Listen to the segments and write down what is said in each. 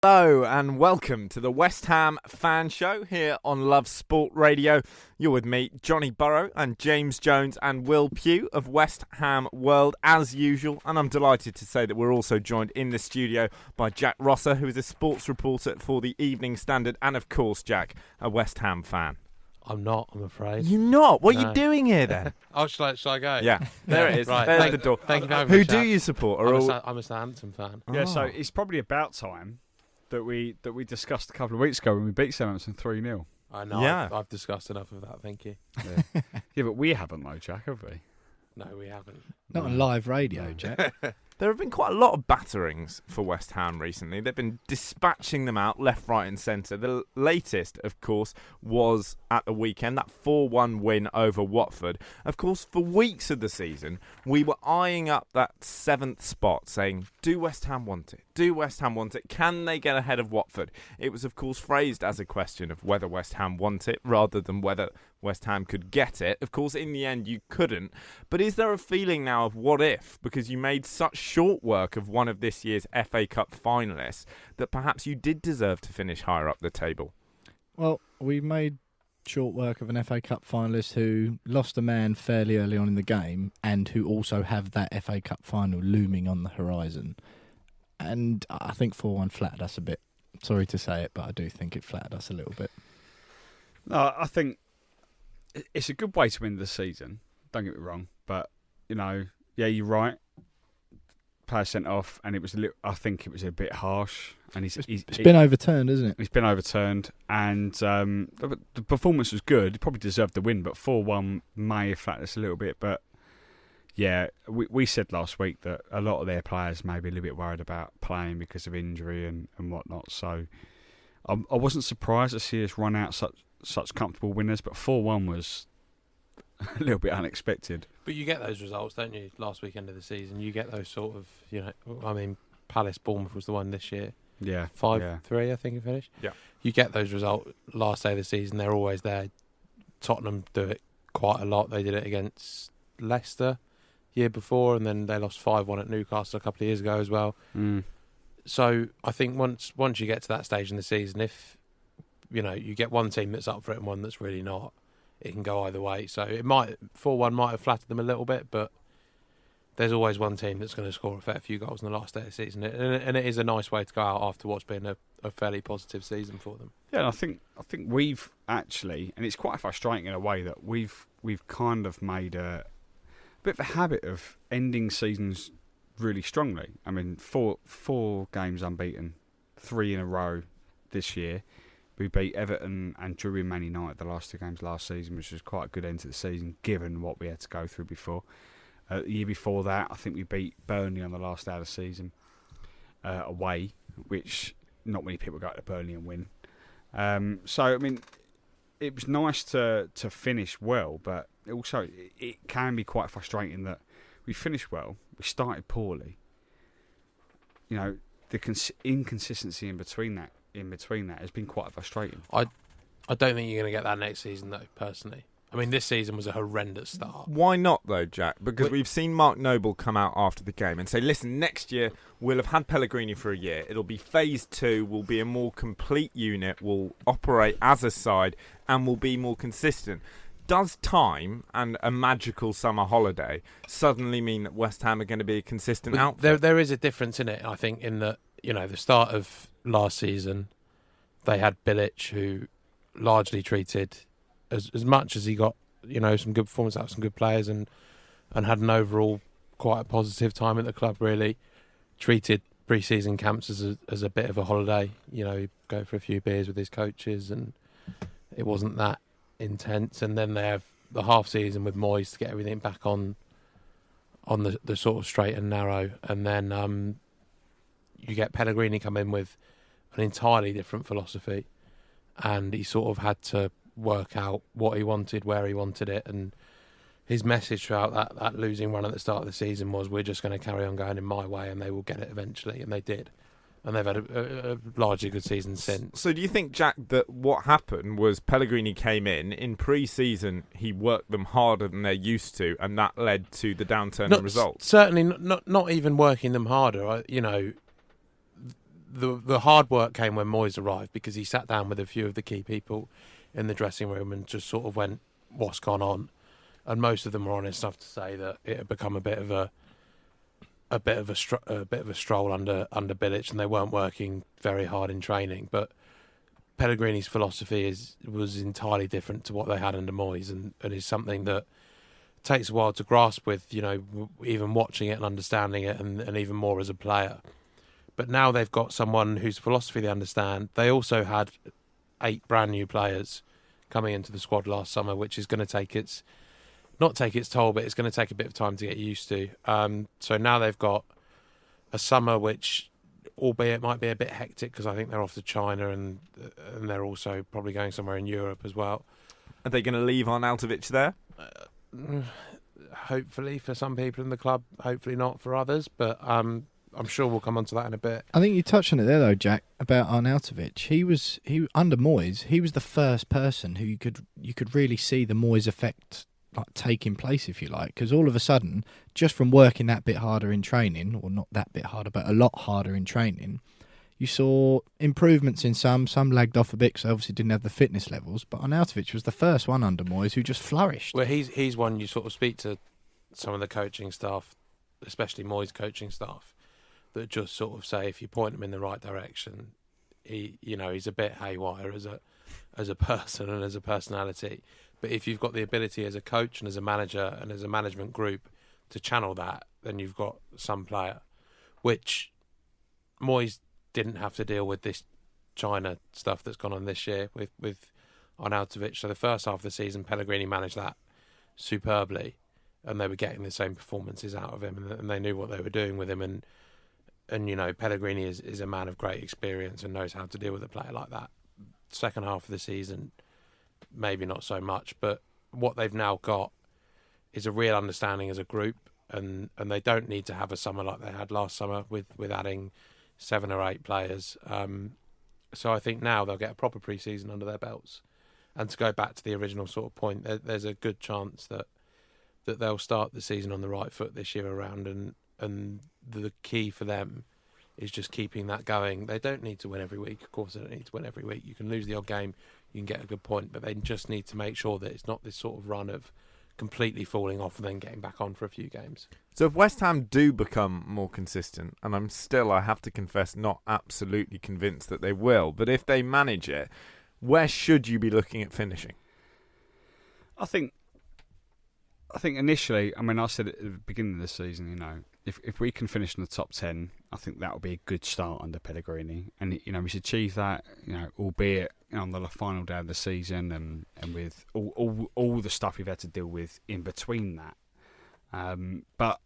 Hello and welcome to the West Ham Fan Show here on Love Sport Radio. You're with me, Johnny Burrow, and James Jones and Will Pugh of West Ham World as usual. And I'm delighted to say that we're also joined in the studio by Jack Rosser, who is a sports reporter for the Evening Standard, and of course, Jack, a West Ham fan. I'm not, I'm afraid. You're not? What are you doing here then? Shall I go? Yeah, there it is. Right, There's the door. Thank you very much. Who do you support? I'm a Southampton fan. Yeah, so it's probably about time that we discussed a couple of weeks ago when we beat Southampton 3-0. I know. Yeah. I've discussed enough of that. Thank you. Yeah, but we haven't though, Jack, have we? No, we haven't. Not on live radio, Jack. There have been quite a lot of batterings for West Ham recently. They've been dispatching them out left, right and centre. The latest, of course, was at the weekend, that 4-1 win over Watford. Of course, for weeks of the season, we were eyeing up that 7th spot, saying, do West Ham want it? Do West Ham want it? Can they get ahead of Watford? It was, of course, phrased as a question of whether West Ham want it rather than whether West Ham could get it. Of course, in the end, you couldn't. But is there a feeling now of what if, because you made such short work of one of this year's FA Cup finalists, that perhaps you did deserve to finish higher up the table? Well, we made short work of an FA Cup finalist who lost a man fairly early on in the game and who also have that FA Cup final looming on the horizon. And I think 4-1 flattered us a bit. Sorry to say it, but I do think it flattered us a little bit. No, I think it's a good way to win the season. Don't get me wrong, but yeah, you're right. Player sent off, and it was I think it was a bit harsh. And it's been overturned, isn't it? It's been overturned, and the performance was good. He probably deserved the win, but 4-1 may have flattered us a little bit. But yeah, we said last week that a lot of their players may be a little bit worried about playing because of injury and whatnot. So I wasn't surprised to see us run out such comfortable winners, but 4-1 was a little bit unexpected. But you get those results, don't you? Last weekend of the season, you get those sort of, Palace Bournemouth was the one this year. Yeah, 5-3, I think it finished. Yeah, you get those results last day of the season. They're always there. Tottenham do it quite a lot. They did it against Leicester year before, and then they lost 5-1 at Newcastle a couple of years ago as well. So I think once you get to that stage in the season, if you get one team that's up for it and one that's really not, it can go either way. So 4-1 might have flattered them a little bit, but there's always one team that's going to score a fair few goals in the last day of the season, and it is a nice way to go out after what's been a fairly positive season for them. Yeah, and I think we've actually, and it's quite frustrating in a way that we've kind of made a bit of a habit of ending seasons really strongly. I mean, four games unbeaten, 3 in a row this year. We beat Everton and drew in Man United the last 2 games last season, which was quite a good end to the season given what we had to go through before. The year before that, I think we beat Burnley on the last day of the season away, which not many people go to Burnley and win. So, I mean, it was nice to finish well, but also it can be quite frustrating that we finished well, we started poorly. The inconsistency in between that has been quite frustrating. I don't think you're going to get that next season, though, personally. I mean, this season was a horrendous start. Why not, though, Jack? Because we've seen Mark Noble come out after the game and say, listen, next year we'll have had Pellegrini for a year. It'll be phase 2. We'll be a more complete unit. We'll operate as a side and we'll be more consistent. Does time and a magical summer holiday suddenly mean that West Ham are going to be a consistent outfit? There is a difference in it, I think, in that, the start of last season, they had Bilic, who largely treated, as much as he got, some good performance out of some good players and had an overall quite a positive time at the club, really, treated pre-season camps as a bit of a holiday. Go for a few beers with his coaches, and it wasn't that intense. And then they have the half season with Moyes to get everything back on the sort of straight and narrow, and then you get Pellegrini come in with an entirely different philosophy, and he sort of had to work out what he wanted, where he wanted it, and his message throughout that losing run at the start of the season was, we're just going to carry on going in my way and they will get it eventually, and they did. And they've had a largely good season since. So do you think, Jack, that what happened was Pellegrini came in pre-season, he worked them harder than they're used to, and that led to the downturn in results? Certainly not even working them harder. the hard work came when Moyes arrived, because he sat down with a few of the key people in the dressing room and just sort of went, "What's gone on?" And most of them were honest enough to say that it had become a bit of a stroll under Bilic, and they weren't working very hard in training. But Pellegrini's philosophy was entirely different to what they had under Moyes, and is something that takes a while to grasp with, even watching it and understanding it, and even more as a player. But now they've got someone whose philosophy they understand. They also had 8 brand new players coming into the squad last summer, which is going to not take its toll, but it's going to take a bit of time to get used to. So now they've got a summer which, albeit might be a bit hectic, because I think they're off to China and they're also probably going somewhere in Europe as well. Are they going to leave Arnautovic there? Hopefully for some people in the club, hopefully not for others, but I'm sure we'll come on to that in a bit. I think you touched on it there, though, Jack, about Arnautovic. He under Moyes, he was the first person who you could really see the Moyes effect taking place, if you like, because all of a sudden, just from working that bit harder in training, or not that bit harder, but a lot harder in training, you saw improvements in some lagged off a bit because they obviously didn't have the fitness levels, but Arnautovic was the first one under Moyes who just flourished. Well, he's one you sort of speak to some of the coaching staff, especially Moyes' coaching staff, that just sort of say if you point him in the right direction, he's a bit haywire as a person and as a personality. But if you've got the ability as a coach and as a manager and as a management group to channel that, then you've got some player, which Moyes didn't have to deal with this China stuff that's gone on this year with Arnautovic. So the first half of the season, Pellegrini managed that superbly, and they were getting the same performances out of him, and they knew what they were doing with him. And Pellegrini is a man of great experience and knows how to deal with a player like that. Second half of the season, maybe not so much, but what they've now got is a real understanding as a group, and they don't need to have a summer like they had last summer with adding 7 or 8 players. So I think now they'll get a proper pre-season under their belts. And to go back to the original sort of point, there's a good chance that they'll start the season on the right foot this year around, and the key for them is just keeping that going. They don't need to win every week. Of course they don't need to win every week. You can lose the odd game, you can get a good point, but they just need to make sure that it's not this sort of run of completely falling off and then getting back on for a few games. So if West Ham do become more consistent, and I'm still, I have to confess, not absolutely convinced that they will, but if they manage it, where should you be looking at finishing? I think initially, I said at the beginning of the season, if we can finish in the top 10, I think that will be a good start under Pellegrini. And, we should achieve that, albeit on the final day of the season and with all the stuff we've had to deal with in between that. But,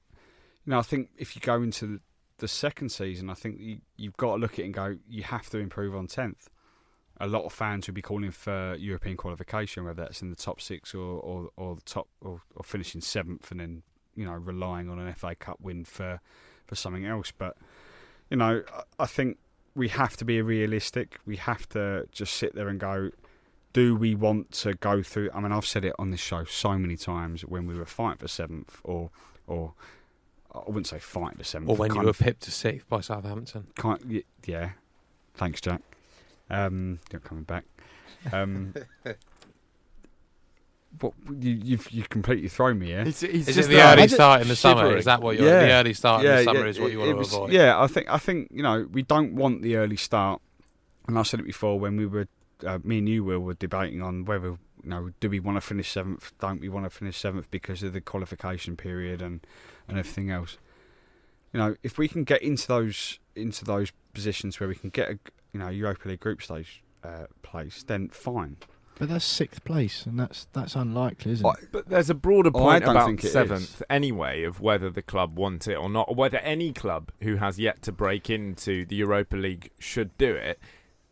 I think if you go into the second season, I think you've got to look at it and go, you have to improve on 10th. A lot of fans would be calling for European qualification, whether that's in the top 6 or the top or finishing 7th, and then relying on an FA Cup win for something else. But I think we have to be realistic. We have to just sit there and go, do we want to go through? I've said it on this show so many times when we were fighting for 7th, or I wouldn't say fighting for 7th, or when you were pipped to 6th by Southampton. Yeah, thanks, Jack. You're coming back. What you've completely thrown me here. Is it the early start in the summer? Is that what you're? The early start in the summer is what you want to avoid. Yeah, I think we don't want the early start. And I said it before when we were, me and you, Will, were debating on whether do we want to finish 7th? Don't we want to finish 7th because of the qualification period and everything else? If we can get into those positions where we can get a Europa League group stage place, then fine. But that's 6th place, and that's unlikely, isn't it? But there's a broader point about 7th is. anyway, of whether the club want it or not, or whether any club who has yet to break into the Europa League should do it,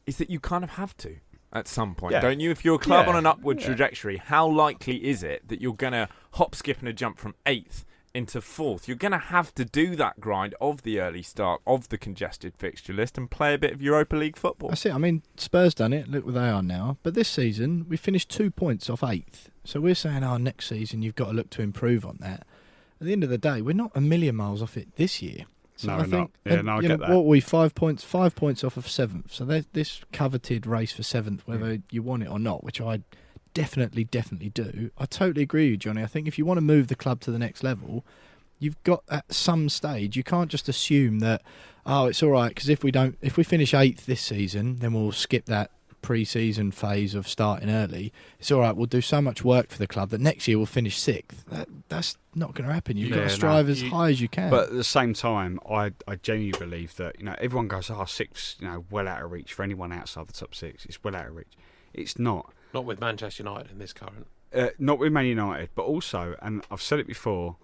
is that you kind of have to at some point, don't you? If you're a club on an upward trajectory, how likely is it that you're going to hop, skip and a jump from 8th into 4th? You're going to have to do that grind of the early start, of the congested fixture list, and play a bit of Europa League football. That's it. Spurs done it. Look where they are now. But this season, we finished 2 points off 8th. So we're saying, next season you've got to look to improve on that. At the end of the day, we're not a million miles off it this year. So No, I we're think, not. Yeah, no, I you get know, that. what are we 5 points? 5 points off of 7th. So there's this coveted race for 7th, whether you want it or not, which I definitely do. I totally agree with you, Johnny. I think if you want to move the club to the next level, you've got at some stage. You can't just assume that it's all right because if we finish 8th this season, then we'll skip that pre-season phase of starting early. It's all right. We'll do so much work for the club that next year we'll finish 6th. That's not going to happen. You've got to strive as high as you can. But at the same time, I genuinely believe that everyone goes, 6, well out of reach for anyone outside the top 6. It's well out of reach. It's not. Not with Manchester United in this current. Not with Man United, but also, and I've said it before,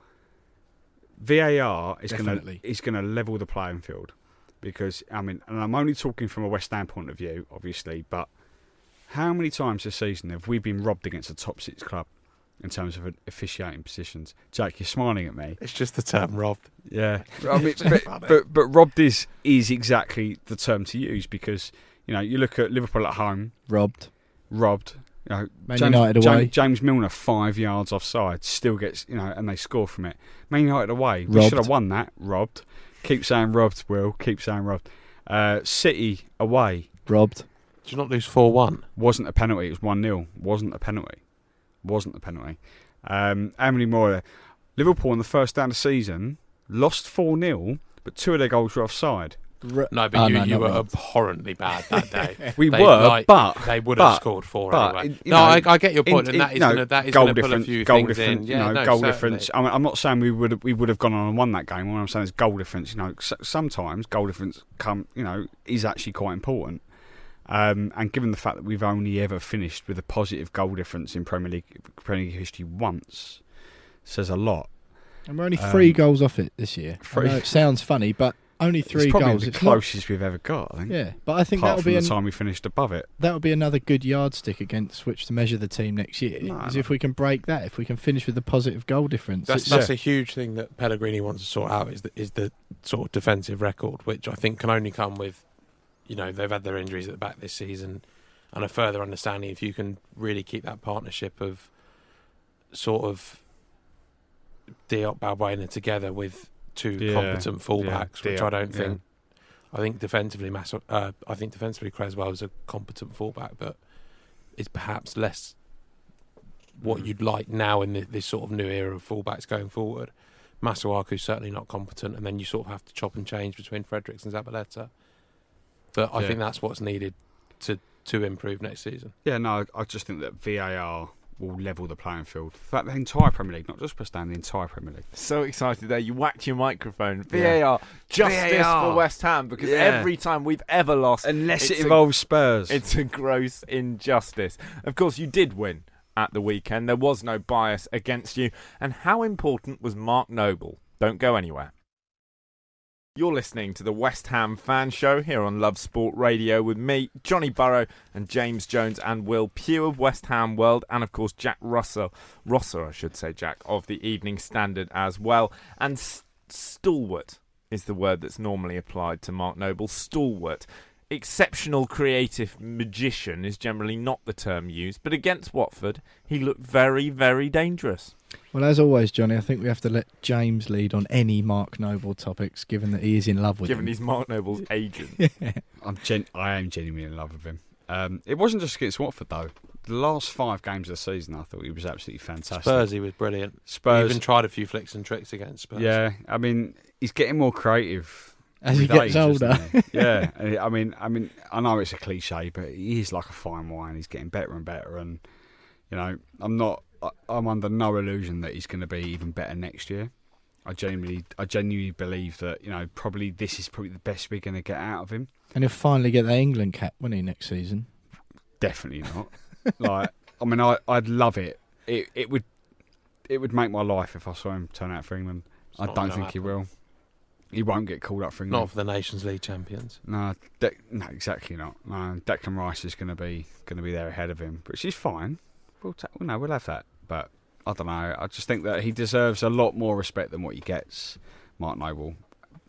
VAR is going to level the playing field. Because, and I'm only talking from a West Ham point of view, obviously, but how many times this season have we been robbed against a top 6 club in terms of officiating positions? Jake, you're smiling at me. It's just the term robbed. Yeah. but robbed is exactly the term to use because, you look at Liverpool at home. Robbed. Man United away. James Milner 5 yards offside still gets, and they score from it. Man United away. We Robbed. should have won that. Robbed. Keep saying robbed, Will. Keep saying robbed. City away. Robbed. Did you not lose 4-1? Wasn't a penalty. It was 1-0. Wasn't a penalty. How many more? Liverpool in the first down of the season lost 4-0, but 2 of their goals were offside. No, but you were abhorrently bad that day. But they would have scored 4 anyway. I get your point, and that is going to pull a few things in. Goal difference. I'm not saying we would have gone on and won that game. What I'm saying is goal difference. Sometimes goal difference is actually quite important. And given the fact that we've only ever finished with a positive goal difference in Premier League history once, says a lot. And we're only 3 goals off it this year. I know it sounds funny, but only 3 it's probably goals. the closest we've ever got, I think. Yeah, but I think that'll be the time we finished above it. That would be another good yardstick against which to measure the team next year. If we can break that, if we can finish with a positive goal difference. That's a huge thing that Pellegrini wants to sort out is the sort of defensive record, which I think can only come with, they've had their injuries at the back this season, and a further understanding if you can really keep that partnership of sort of Diop, Balbuena together with 2 competent fullbacks, which I don't think. I think defensively, Creswell is a competent fullback, but it's perhaps less what you'd like now in this sort of new era of fullbacks going forward. Masuaku's certainly not competent, and then you sort of have to chop and change between Fredericks and Zabaleta. But I think that's what's needed to improve next season. Yeah, no, I just think that VAR will level the playing field. The entire Premier League, not just West Ham, the entire Premier League. So excited there. You whacked your microphone. VAR. Justice for West Ham, because every time we've ever lost... Unless it involves Spurs. It's a gross injustice. Of course, you did win at the weekend. There was no bias against you. And how important was Mark Noble? Don't go anywhere. You're listening to the West Ham Fan Show here on Love Sport Radio with me, Johnny Burrow, and James Jones and Will Pugh of West Ham World, and of course Jack Rosser, I should say, Jack, of the Evening Standard as well. And stalwart is the word that's normally applied to Mark Noble. Stalwart. Exceptional creative magician is generally not the term used, but against Watford, he looked very, very dangerous. Well, as always, Johnny, I think we have to let James lead on any Mark Noble topics, given that he is in love with him. Given he's Mark Noble's agent. I am genuinely in love with him. It wasn't just against Watford, though. The last 5 games of the season, I thought he was absolutely fantastic. Spurs, he was brilliant. He even tried a few flicks and tricks against Spurs. Yeah, he's getting more creative. As he gets older. Yeah, I know it's a cliche, but he is like a fine wine. He's getting better and better, and I'm under no illusion that he's going to be even better next year. I genuinely believe that probably this is probably the best we're going to get out of him. And he'll finally get the England cap, won't he, next season? Definitely not. I'd love it. It would make my life if I saw him turn out for England. I don't think he will. He won't get called up for England. Not for the Nations League champions. No, exactly not. No, Declan Rice is going to be there ahead of him, but she's fine. We'll have that. But I don't know. I just think that he deserves a lot more respect than what he gets, Mark Noble.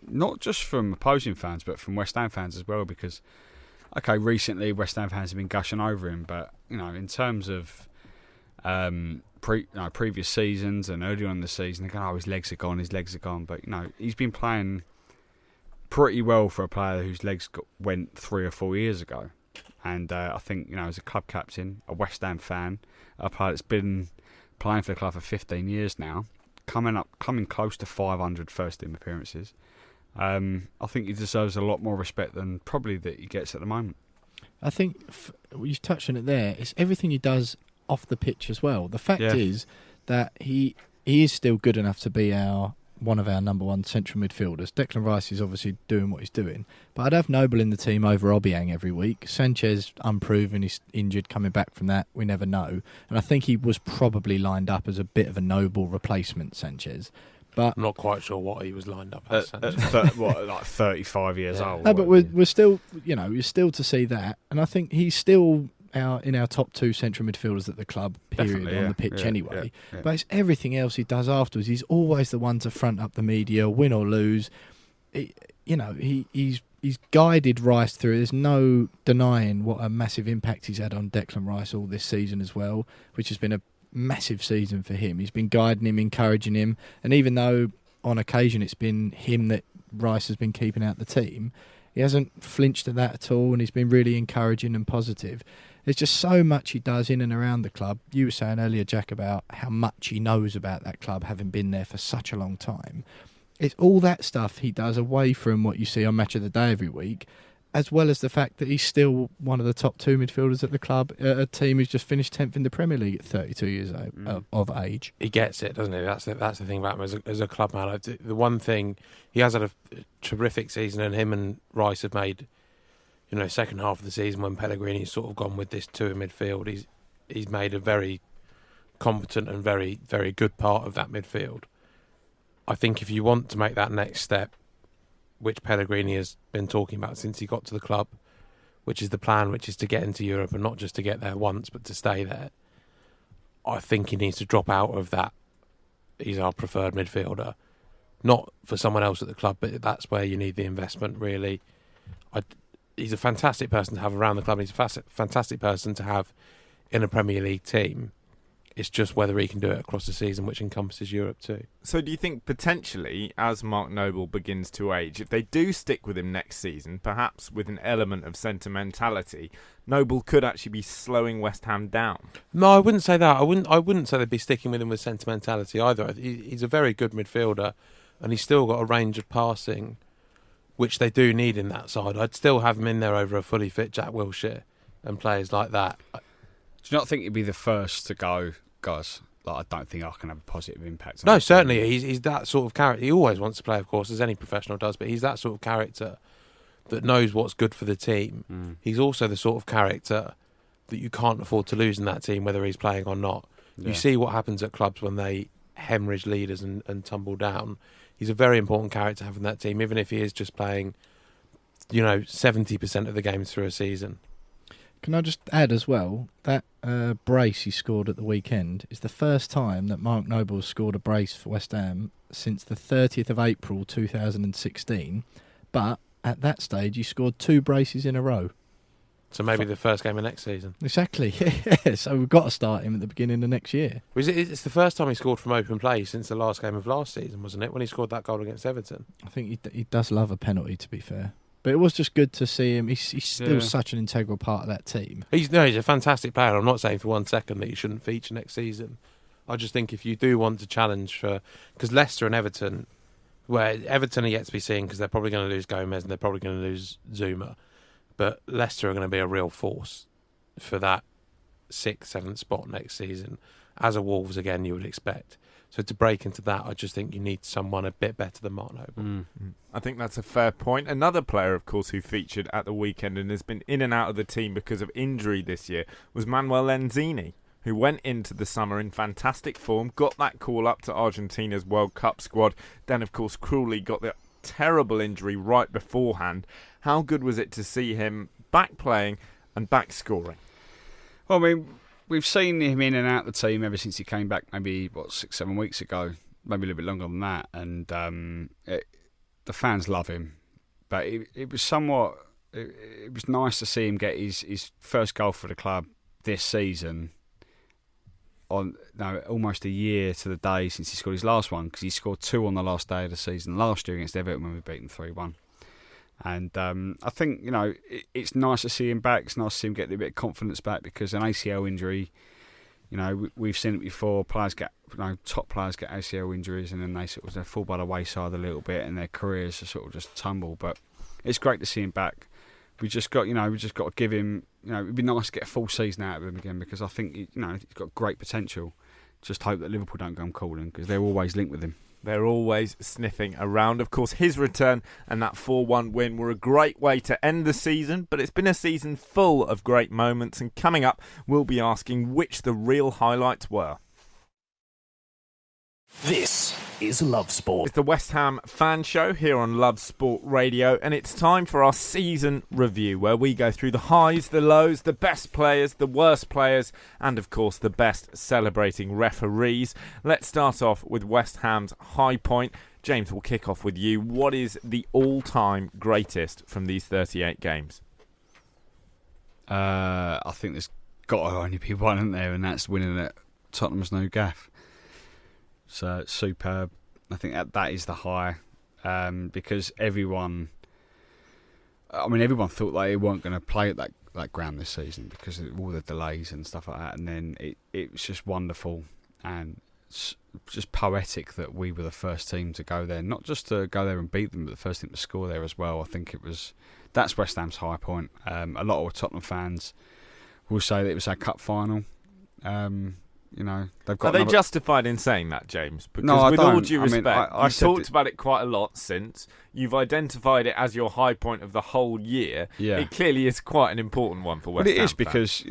Not just from opposing fans, but from West Ham fans as well. Because, recently West Ham fans have been gushing over him, but in terms of previous seasons and earlier on in the season, they go, his legs are gone. But he's been playing pretty well for a player whose legs went 3 or 4 years ago. And I think, as a club captain, a West Ham fan, a player that's been playing for the club for 15 years now, coming close to 500 first-team appearances, I think he deserves a lot more respect than probably that he gets at the moment. I think you've touched on it there. It's everything he does off the pitch as well. The fact is that he is still good enough to be one of our number one central midfielders. Declan Rice is obviously doing what he's doing, but I'd have Noble in the team over Obiang every week. Sanchez unproven, he's injured, coming back from that, we never know. And I think he was probably lined up as a bit of a Noble replacement, Sanchez. But I'm not quite sure what he was lined up as. like 35 years old. No, but we're still, you're still to see that, and I think he's still in our top 2 central midfielders at the club, period, on the pitch anyway. Yeah. But it's everything else he does afterwards. He's always the one to front up the media, win or lose. He's guided Rice through. There's no denying what a massive impact he's had on Declan Rice all this season as well, which has been a massive season for him. He's been guiding him, encouraging him, and even though on occasion it's been him that Rice has been keeping out the team, he hasn't flinched at that at all, and he's been really encouraging and positive. There's just so much he does in and around the club. You were saying earlier, Jack, about how much he knows about that club, having been there for such a long time. It's all that stuff he does away from what you see on Match of the Day every week, as well as the fact that he's still one of the top 2 midfielders at the club, a team who's just finished 10th in the Premier League at 32 years of age. He gets it, doesn't he? That's the thing about him as a club man. The one thing, he has had a terrific season, and him and Rice have made, second half of the season when Pellegrini's sort of gone with this 2 in midfield, he's made a very competent and very, very good part of that midfield. I think if you want to make that next step, which Pellegrini has been talking about since he got to the club, which is the plan, which is to get into Europe and not just to get there once, but to stay there, I think he needs to drop out of that. He's our preferred midfielder. Not for someone else at the club, but that's where you need the investment, really. He's a fantastic person to have around the club. He's a fantastic person to have in a Premier League team. It's just whether he can do it across the season, which encompasses Europe too. So do you think potentially, as Mark Noble begins to age, if they do stick with him next season, perhaps with an element of sentimentality, Noble could actually be slowing West Ham down? No, I wouldn't say that. I wouldn't say they'd be sticking with him with sentimentality either. He's a very good midfielder, and he's still got a range of passing, which they do need in that side. I'd still have him in there over a fully fit Jack Wilshere and players like that. Do you not think he'd be the first to go, guys? I don't think I can have a positive impact. No, certainly. He's that sort of character. He always wants to play, of course, as any professional does, but he's that sort of character that knows what's good for the team. He's also the sort of character that you can't afford to lose in that team, whether he's playing or not. Yeah. You see what happens at clubs when they hemorrhage leaders and tumble down. He's a very important character having that team, even if he is just playing, 70% of the games through a season. Can I just add as well, that brace he scored at the weekend is the first time that Mark Noble scored a brace for West Ham since the 30th of April 2016, but at that stage he scored 2 braces in a row. So maybe the first game of next season. Exactly, yeah. So we've got to start him at the beginning of next year. It's the first time he scored from open play since the last game of last season, wasn't it, when he scored that goal against Everton? I think he does love a penalty, to be fair. But it was just good to see him. He's still such an integral part of that team. He's a fantastic player. I'm not saying for 1 second that he shouldn't feature next season. I just think if you do want to challenge because Leicester and Everton, where Everton are yet to be seen because they're probably going to lose Gomez and they're probably going to lose Zuma, but Leicester are going to be a real force for that 6th, 7th spot next season, as a Wolves again you would expect. So to break into that, I just think you need someone a bit better than Mark Noble. I think that's a fair point. Another player, of course, who featured at the weekend and has been in and out of the team because of injury this year was Manuel Pellegrini, who went into the summer in fantastic form, got that call up to Argentina's World Cup squad, then, of course, cruelly got the terrible injury right beforehand. How good was it to see him back playing and back scoring? Well, I mean, we've seen him in and out of the team ever since he came back, maybe, 6-7 weeks ago, maybe a little bit longer than that. And the fans love him. But it was somewhat... It was nice to see him get his first goal for the club this season on almost a year to the day since he scored his last one, because he scored 2 on the last day of the season last year against Everton when we beat them 3-1. And I think, it's nice to see him back. It's nice to see him get a bit of confidence back, because an ACL injury, we've seen it before. Players get, top players get ACL injuries, and then they sort of fall by the wayside a little bit, and their careers are sort of just tumble. But it's great to see him back. We just got to give him. It'd be nice to get a full season out of him again, because I think he's got great potential. Just hope that Liverpool don't come calling, because they're always linked with him. They're always sniffing around. Of course, his return and that 4-1 win were a great way to end the season, but it's been a season full of great moments, and coming up, we'll be asking which the real highlights were. This is Love Sport. It's the West Ham fan show here on Love Sport Radio, and it's time for our season review, where we go through the highs, the lows, the best players, the worst players, and of course the best celebrating referees. Let's start off with West Ham's high point. James, we'll kick off with you. What is the all-time greatest from these 38 games? I think there's got to only be one, isn't there? And that's winning at Tottenham's No Gaff. So it's superb. I think that is the high, because everyone thought they weren't going to play at that ground this season because of all the delays and stuff like that. And then it was just wonderful and just poetic that we were the first team to go there, not just to go there and beat them, but the first team to score there as well. I think that's West Ham's high point. A lot of Tottenham fans will say that it was our cup final. They've got. Are they justified in saying that, James? Because no, I with don't. all due respect, you've talked about it quite a lot since. You've identified it as your high point of the whole year. Yeah. It clearly is quite an important one for West Ham. But it is because,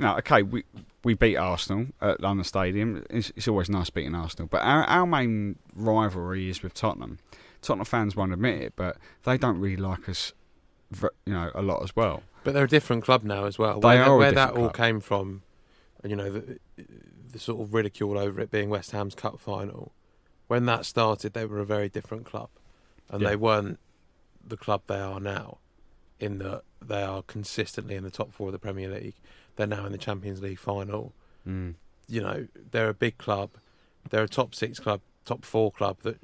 we beat Arsenal at London Stadium. It's always nice beating Arsenal. But our main rivalry is with Tottenham. Tottenham fans won't admit it, but they don't really like us, a lot as well. But they're a different club now as well. Where that all club. Came from, the sort of ridicule over it being West Ham's cup final. When that started, they were a very different club, and they weren't the club they are now, in that they are consistently in the top 4 of the Premier League. They're now in the Champions League final. They're a big club. They're a top 6 club, top 4 club that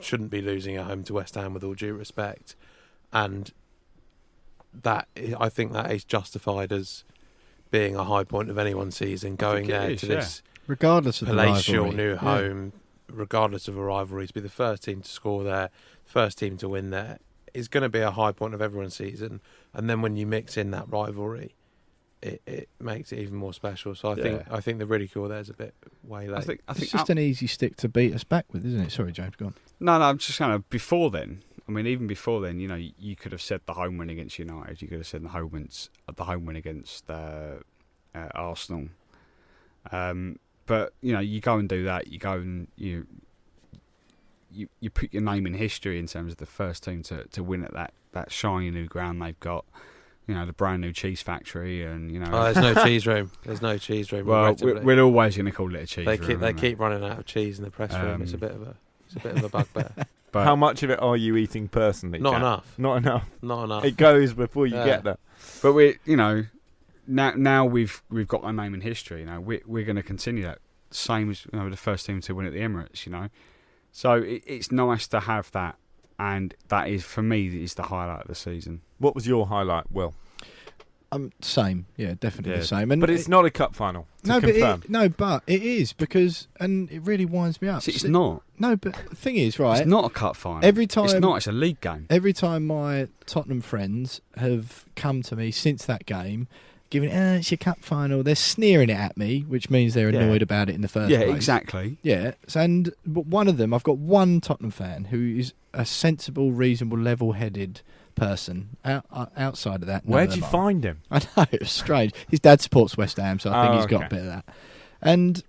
shouldn't be losing at home to West Ham, with all due respect. And that, I think, that is justified as being a high point of anyone's season, going there to this regardless of palatial the new home, regardless of a rivalry, to be the first team to score there, first team to win there, is going to be a high point of everyone's season. And then when you mix in that rivalry, it makes it even more special. So I think the ridicule there is a bit way late. I think it's just an easy stick to beat us back with, isn't it? Sorry, James, go on. No, I'm just kind of before then. I mean, even before then, you could have said the home win against United. You could have said the home win against Arsenal. But you go and do that. You go and you put your name in history in terms of the first team to win at that shiny new ground they've got. The brand new cheese factory, and there's no cheese room. There's no cheese room. Well, we're always going to call it a cheese room. They keep running out of cheese in the press room. It's a bit of a bugbear. But how much of it are you eating personally? Not Jack? enough. Not enough. Not enough. It goes before you get there. But we're now we've got our name in history. We're going to continue that, same as the first team to win at the Emirates. So it's nice to have that, and that is, for me, is the highlight of the season. What was your highlight, Will? Same, definitely the same. But it's not a cup final. But it is, because, and it really winds me up. See, it's not. No, but the thing is, right? It's not a cup final. Every time, it's not. It's a league game. Every time my Tottenham friends have come to me since that game, giving it's your cup final, they're sneering it at me, which means they're annoyed about it in the first place. Yeah, exactly. Yeah, and one of them, I've got one Tottenham fan who is a sensible, reasonable, level-headed person. Outside of that, where'd you find him? I know, it was strange. His dad supports West Ham, so I think he's got a bit of that. And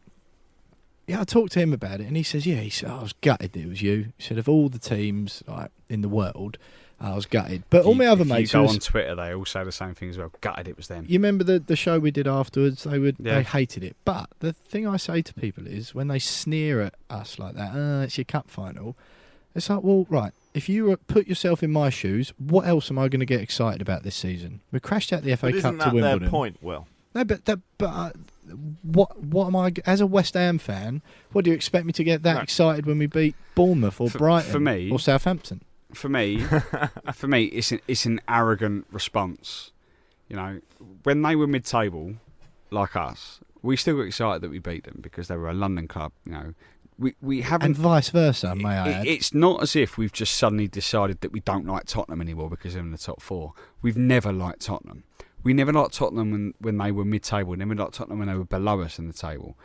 I talked to him about it, and he says, I was gutted it was you. He said, of all the teams in the world, I was gutted. But all my other mates, you go on Twitter, they all say the same thing as well. Gutted it was them. You remember the show we did afterwards? They hated it. But the thing I say to people is, when they sneer at us like that, it's your cup final, it's like, well, right, if you put yourself in my shoes, what else am I going to get excited about this season? We crashed out the FA Cup to Wimbledon. Isn't that their point, Will? No, but what am I, as a West Ham fan, what do you expect me to get that excited when we beat Bournemouth or Brighton for me, or Southampton? for me, it's an arrogant response. You know, when they were mid-table, like us, we still got excited that we beat them because they were a London club. You know, we haven't, and vice versa, may I add. It's not as if we've just suddenly decided that we don't like Tottenham anymore because they're in the top four. We've never liked Tottenham. We never liked Tottenham when they were mid-table. We never liked Tottenham when they were below us in the table.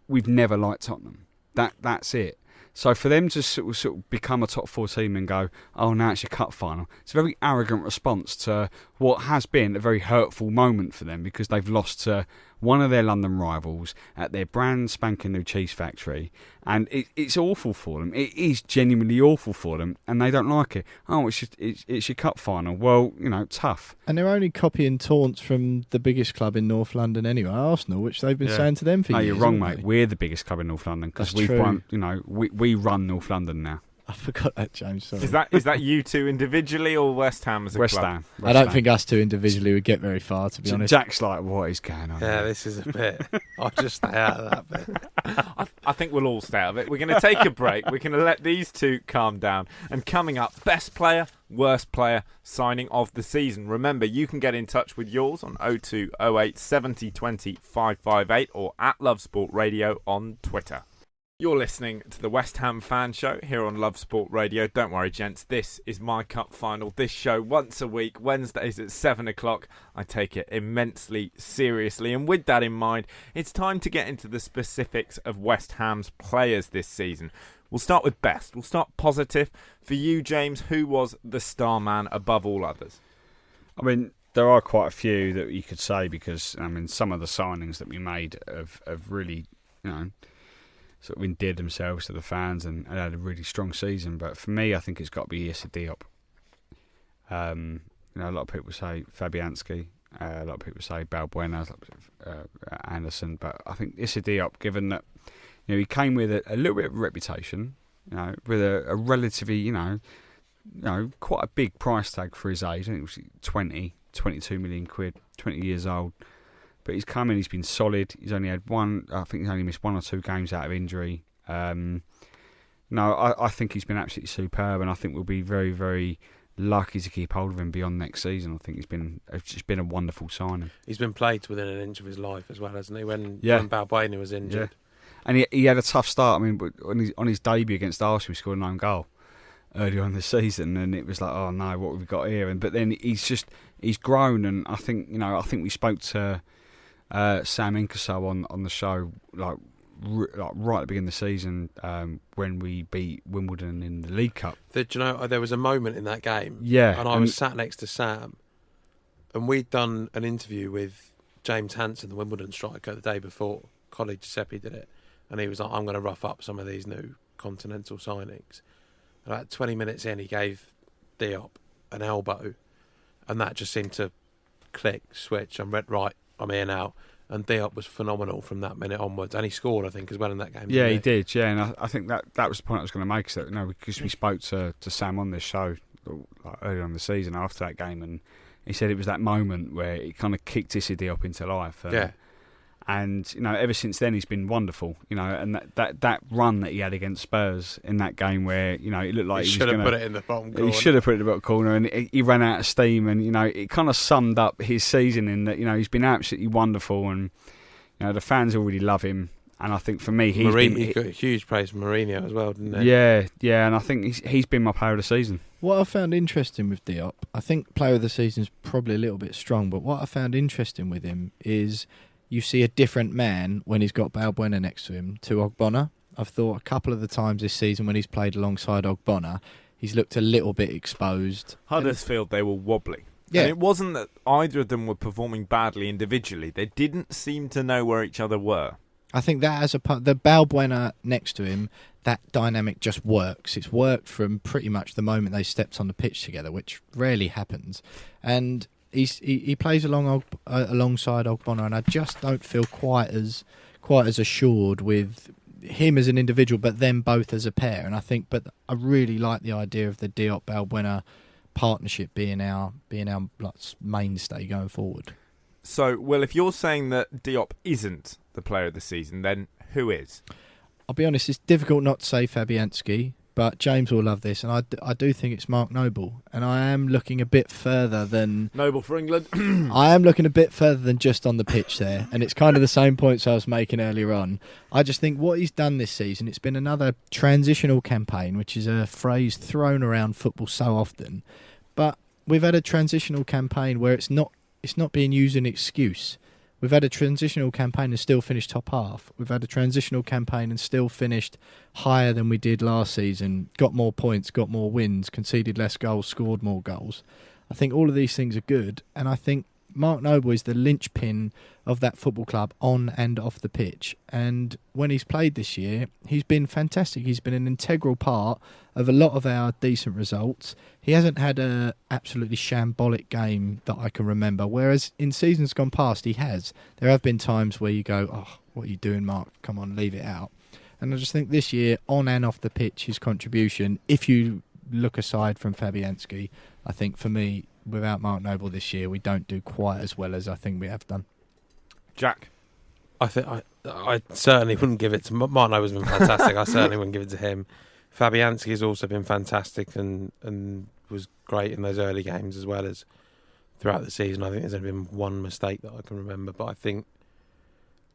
We've never liked Tottenham. That's it. So for them to sort of become a top four team and go, oh, now it's your cup final, it's a very arrogant response to what has been a very hurtful moment for them because they've lost to one of their London rivals at their brand spanking new cheese factory. And it's awful for them. It is genuinely awful for them, and they don't like it. Oh, it's your cup final. Well, you know, tough. And they're only copying taunts from the biggest club in North London anyway, Arsenal, which they've been saying to them for years. No, you're wrong, haven't mate. they? We're the biggest club in North London because we've true. won. You know, we run North London now. I forgot that, James. Sorry. Is that you two individually or West Ham as a West club? Ham. I don't think us two individually would get very far, to be honest. Jack's like, what is going on? Yeah, this is a bit. I'll just stay out of that bit. I think we'll all stay out of it. We're going to take a break. We're going to let these two calm down. And coming up, best player, worst player, signing of the season. Remember, you can get in touch with yours on 0208 70 20 558 or at Love Sport Radio on Twitter. You're listening to the West Ham Fan Show here on Love Sport Radio. Don't worry, gents, this is my cup final. This show once a week, Wednesdays at 7 o'clock. I take it immensely seriously. And with that in mind, it's time to get into the specifics of West Ham's players this season. We'll start with best. We'll start positive. For you, James, who was the star man above all others? I mean, there are quite a few that you could say because, I mean, some of the signings that we made have really, you know, sort of endeared themselves to the fans and had a really strong season. But for me, I think it's got to be Issa Diop. You know, a lot of people say Fabianski, a lot of people say Balbuena, Anderson, but I think Issa Diop, given that, you know, he came with a little bit of reputation, you know, with a relatively, you know, quite a big price tag for his age. I think it was 22 million quid, 20 years old. But he's come in, he's been solid. He's only had I think he's only missed 1 or 2 games out of injury. I think he's been absolutely superb, and I think we'll be very, very lucky to keep hold of him beyond next season. I think it's just been a wonderful signing. He's been played to within an inch of his life as well, hasn't he? When Balbuena was injured. Yeah. And he had a tough start. I mean, on his debut against Arsenal, he scored an own goal earlier on the season, and it was like, oh no, what have we got here? But then he's grown, and I think we spoke to Sam Incasso on the show like right at the beginning of the season when we beat Wimbledon in the League Cup. Do you know, there was a moment in that game, and I was sat next to Sam, and we'd done an interview with James Hansen, the Wimbledon striker, the day before. Colleague Giuseppe did it, and he was like, I'm going to rough up some of these new continental signings. And about 20 minutes in, he gave Diop an elbow, and that just seemed to click, switch, and read, right, I'm here now. And Diop was phenomenal from that minute onwards, and he scored, I think, as well in that game. Yeah, he did. Yeah, and I think that was the point I was going to make. So, because we spoke to Sam on this show like, earlier on the season after that game, and he said it was that moment where it kind of kicked Issa Diop into life. And ever since then he's been wonderful. And that run that he had against Spurs in that game, where it looked like he should have put it in the bottom corner. He should have put it in the bottom corner, and he ran out of steam. And it kind of summed up his season in that he's been absolutely wonderful, and the fans already love him. And I think for me, he got a huge praise from Mourinho as well, didn't he? Yeah, and I think he's been my player of the season. What I found interesting with Diop, I think player of the season is probably a little bit strong, but what I found interesting with him is you see a different man when he's got Balbuena next to him to Ogbonna. I've thought a couple of the times this season when he's played alongside Ogbonna, he's looked a little bit exposed. Huddersfield, they were wobbly. Yeah. And it wasn't that either of them were performing badly individually. They didn't seem to know where each other were. I think that as the Balbuena next to him, that dynamic just works. It's worked from pretty much the moment they stepped on the pitch together, which rarely happens. And he plays alongside Ogbonna, and I just don't feel quite as assured with him as an individual, but them both as a pair. And I really like the idea of the Diop Balbuena partnership being our mainstay going forward. So, Will, if you're saying that Diop isn't the player of the season, then who is? I'll be honest, it's difficult not to say Fabianski, but James will love this, and I do think it's Mark Noble, and I am looking a bit further than Noble for England. I am looking a bit further than just on the pitch there, and it's kind of the same points I was making earlier on. I just think what he's done this season, it's been another transitional campaign, which is a phrase thrown around football so often, but we've had a transitional campaign where it's not being used as an excuse. We've had a transitional campaign and still finished top half. We've had a transitional campaign and still finished higher than we did last season, got more points, got more wins, conceded less goals, scored more goals. I think all of these things are good, and I think Mark Noble is the linchpin of that football club on and off the pitch. And when he's played this year, he's been fantastic. He's been an integral part of a lot of our decent results. He hasn't had a absolutely shambolic game that I can remember, whereas in seasons gone past he has. There have been times where you go, oh, what are you doing, Mark? Come on, leave it out. And I just think this year, on and off the pitch, his contribution, if you look aside from Fabianski, I think for me, without Mark Noble this year, we don't do quite as well as I think we have done. Jack? I think I certainly wouldn't give it to Mark Noble's been fantastic. I certainly wouldn't give it to him. Fabianski has also been fantastic and was great in those early games as well as throughout the season. I think there's only been one mistake that I can remember, but I think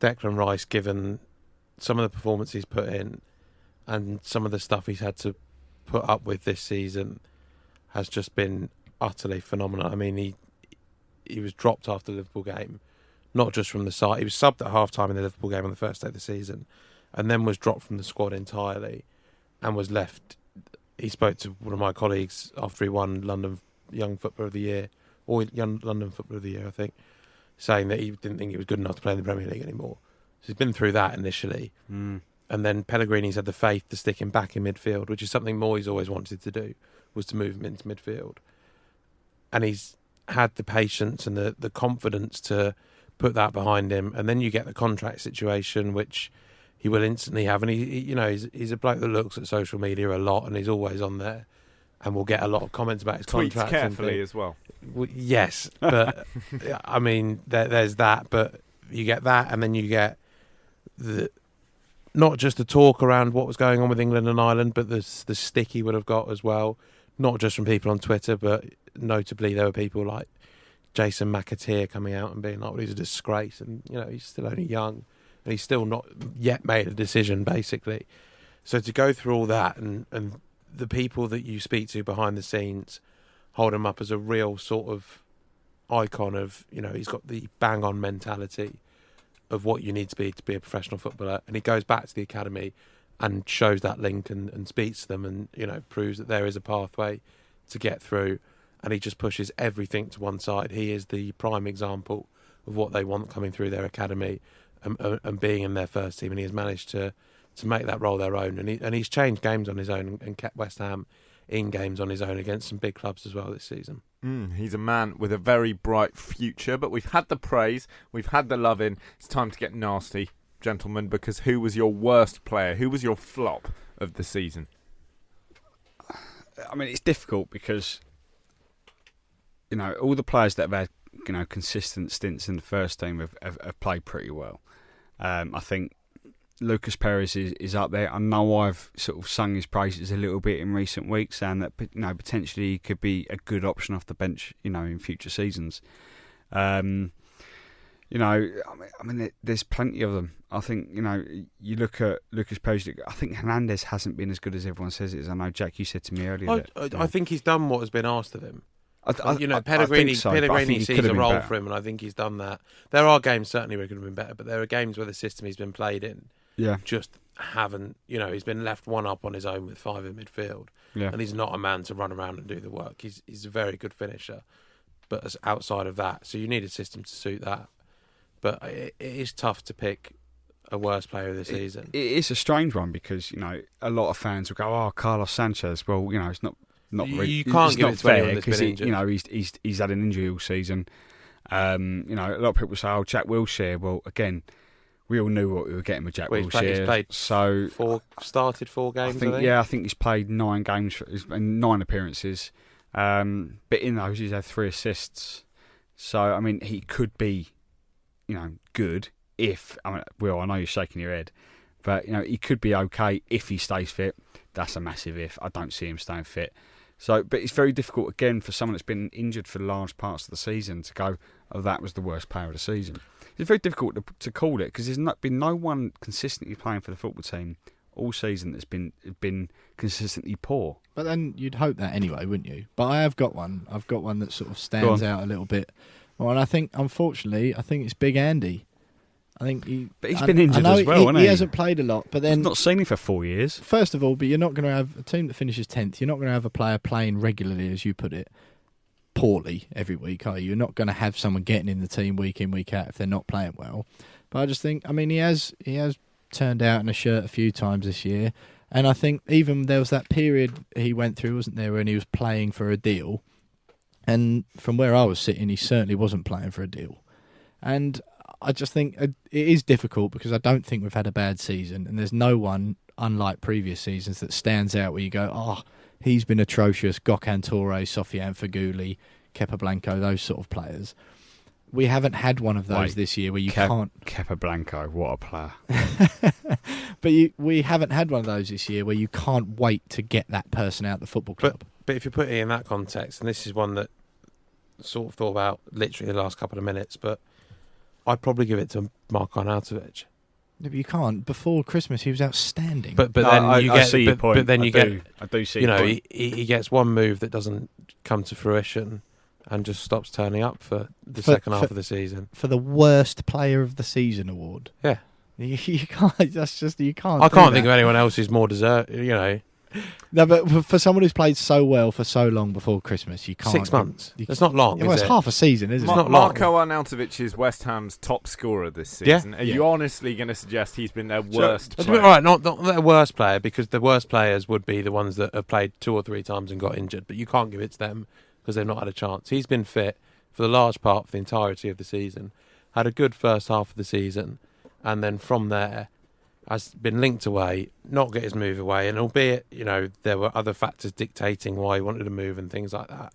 Declan Rice, given some of the performances he's put in and some of the stuff he's had to put up with this season, has just been utterly phenomenal. I mean, he was dropped after the Liverpool game, not just from the side. He was subbed at half-time in the Liverpool game on the first day of the season, and then was dropped from the squad entirely and was left. He spoke to one of my colleagues after he won London Young Footballer of the Year, or Young London Footballer of the Year, I think, saying that he didn't think he was good enough to play in the Premier League anymore. So he's been through that initially. And then Pellegrini's had the faith to stick him back in midfield, which is something Moyes always wanted to do, was to move him into midfield. And he's had the patience and the confidence to put that behind him. And then you get the contract situation, which he will instantly have. And he's a bloke that looks at social media a lot, and he's always on there, and we'll get a lot of comments about his Tweets contract. carefully as well. Yes, but I mean, there's that. But you get that, and then you get not just the talk around what was going on with England and Ireland, but the stick he would have got as well, not just from people on Twitter, but notably there were people like Jason McAteer coming out and being like, well, he's a disgrace, and he's still only young and he's still not yet made a decision, basically. So to go through all that and the people that you speak to behind the scenes hold him up as a real sort of icon of, he's got the bang on mentality of what you need to be a professional footballer, and he goes back to the academy and shows that link and speaks to them and proves that there is a pathway to get through, and he just pushes everything to one side. He is the prime example of what they want coming through their academy and being in their first team, and he has managed to make that role their own, and he's changed games on his own and kept West Ham in games on his own against some big clubs as well this season. He's a man with a very bright future, but we've had the praise, we've had the loving. It's time to get nasty, gentlemen, because who was your worst player? Who was your flop of the season? I mean, it's difficult because all the players that have had consistent stints in the first team have played pretty well. I think Lucas Perez is up there. I know I've sort of sung his praises a little bit in recent weeks, saying that potentially he could be a good option off the bench, in future seasons. I mean, there's plenty of them. I think you look at Lucas Perez. I think Hernandez hasn't been as good as everyone says it is. I know, Jack, you said to me earlier I think he's done what has been asked of him. Pellegrini sees a role for him, and I think he's done that. There are games certainly where he could have been better, but there are games where the system he's been played in just haven't. He's been left one up on his own with five in midfield, and he's not a man to run around and do the work. He's a very good finisher, but as outside of that, so you need a system to suit that. But it is tough to pick a worst player of the season. It is a strange one because a lot of fans will go, "Oh, Carlos Sanchez." Well, it's not. You can't give it to anyone that's been injured. He's had an injury all season. A lot of people say, "Oh, Jack Wilshere." Well, again, we all knew what we were getting with Jack Wilshere. He's played started 4 games. I think he's played 9 games, 9 appearances. But in those, he's had 3 assists. So I mean, he could be, good if. I know you're shaking your head, But he could be okay if he stays fit. That's a massive if. I don't see him staying fit. So, but it's very difficult again for someone that's been injured for large parts of the season to go, "Oh, that was the worst player of the season." It's very difficult to call it because there's been no one consistently playing for the football team all season that's been consistently poor. But then you'd hope that anyway, wouldn't you? But I have got one. I've got one that sort of stands out a little bit. Well, and I think, unfortunately, it's Big Andy. But he's been injured as well, hasn't he? He hasn't played a lot, but then I've not seen him for 4 years. First of all, but you're not going to have a team that finishes 10th. You're not going to have a player playing regularly, as you put it, poorly every week, are you? You're not going to have someone getting in the team week in, week out if they're not playing well. But I just think, he has turned out in a shirt a few times this year, and I think even there was that period he went through, wasn't there, when he was playing for a deal, and from where I was sitting, he certainly wasn't playing for a deal, and I just think it is difficult because I don't think we've had a bad season, and there's no one, unlike previous seasons, that stands out where you go, "Oh, he's been atrocious." Gökhan Toure, Sofiane Feghouli, Kepa Blanco, those sort of players. We haven't had one of those this year where you can't. Kepa Blanco, what a player! But we haven't had one of those this year where you can't wait to get that person out the football club. But if you put it in that context, and this is one that sort of thought about literally the last couple of minutes, but I'd probably give it to Marko Arnautovic. No, but you can't. Before Christmas, he was outstanding. But then I see your point. But then I do see. He gets one move that doesn't come to fruition, and just stops turning up for the second half of the season. For the worst player of the season award. Yeah, you can't. That's just you can't. I can't think of anyone else who's more deserved. No, but for someone who's played so well for so long before Christmas, you can't. 6 months. It's not long. It's half a season, isn't it? It's not long. Marko Arnautovic is West Ham's top scorer this season. Are you honestly going to suggest he's been their worst player? All right, not their worst player, because the worst players would be the ones that have played 2 or 3 times and got injured, but you can't give it to them because they've not had a chance. He's been fit for the large part of the entirety of the season, had a good first half of the season, and then from there has been linked away, not get his move away, and albeit, there were other factors dictating why he wanted to move and things like that,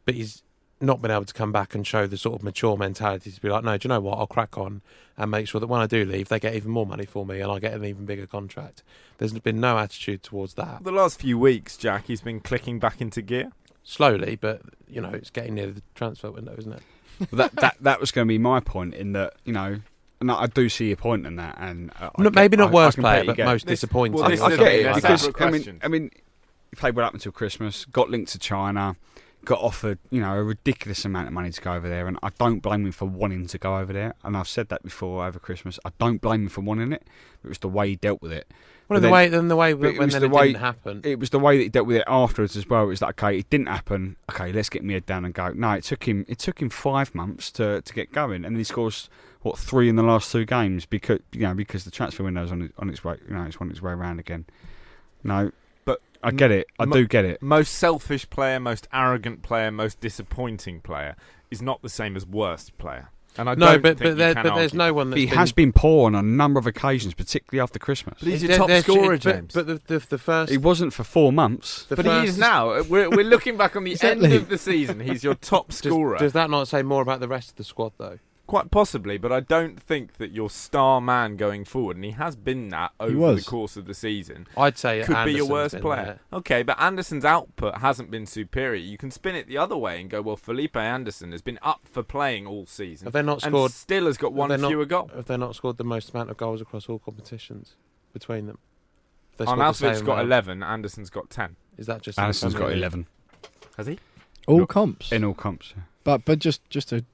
but he's not been able to come back and show the sort of mature mentality to be like, no, do you know what, I'll crack on and make sure that when I do leave, they get even more money for me and I get an even bigger contract. There's been no attitude towards that. The last few weeks, Jack, he's been clicking back into gear. Slowly, but, it's getting near the transfer window, isn't it? that was going to be my point in that, and I do see your point in that, and maybe not worst player, but most disappointing. I get it because he played well up until Christmas, got linked to China, got offered a ridiculous amount of money to go over there, and I don't blame him for wanting to go over there. And I've said that before over Christmas. I don't blame him for wanting it. It was the way he dealt with it. Well, the way it didn't happen. It was the way that he dealt with it afterwards as well. It was like, okay, it didn't happen. Okay, let's get my head down and go. No, it took him 5 months to get going, and he scores 3 in the last 2 games because the transfer window's on its way. It's on its way around again. No, but I get it. I do get it. Most selfish player, most arrogant player, most disappointing player is not the same as worst player. And I don't think there's no one that's has been poor on a number of occasions, particularly after Christmas. But he's your top scorer, James. But the first... He wasn't for 4 months. But he is now. We're looking back on the end of the season. He's your top scorer. Does that not say more about the rest of the squad, though? Quite possibly, but I don't think that your star man going forward, and he has been that over the course of the season, I'd say could be your worst player. Okay, but Anderson's output hasn't been superior. You can spin it the other way and go, well, Felipe Anderson has been up for playing all season. Have they not scored? And still has got one fewer goal. Have they not scored the most amount of goals across all competitions between them? Arnautovic's got 11, Anderson's got 10. Is that just... Anderson's got 11. Has he? All comps? In all comps. But just to...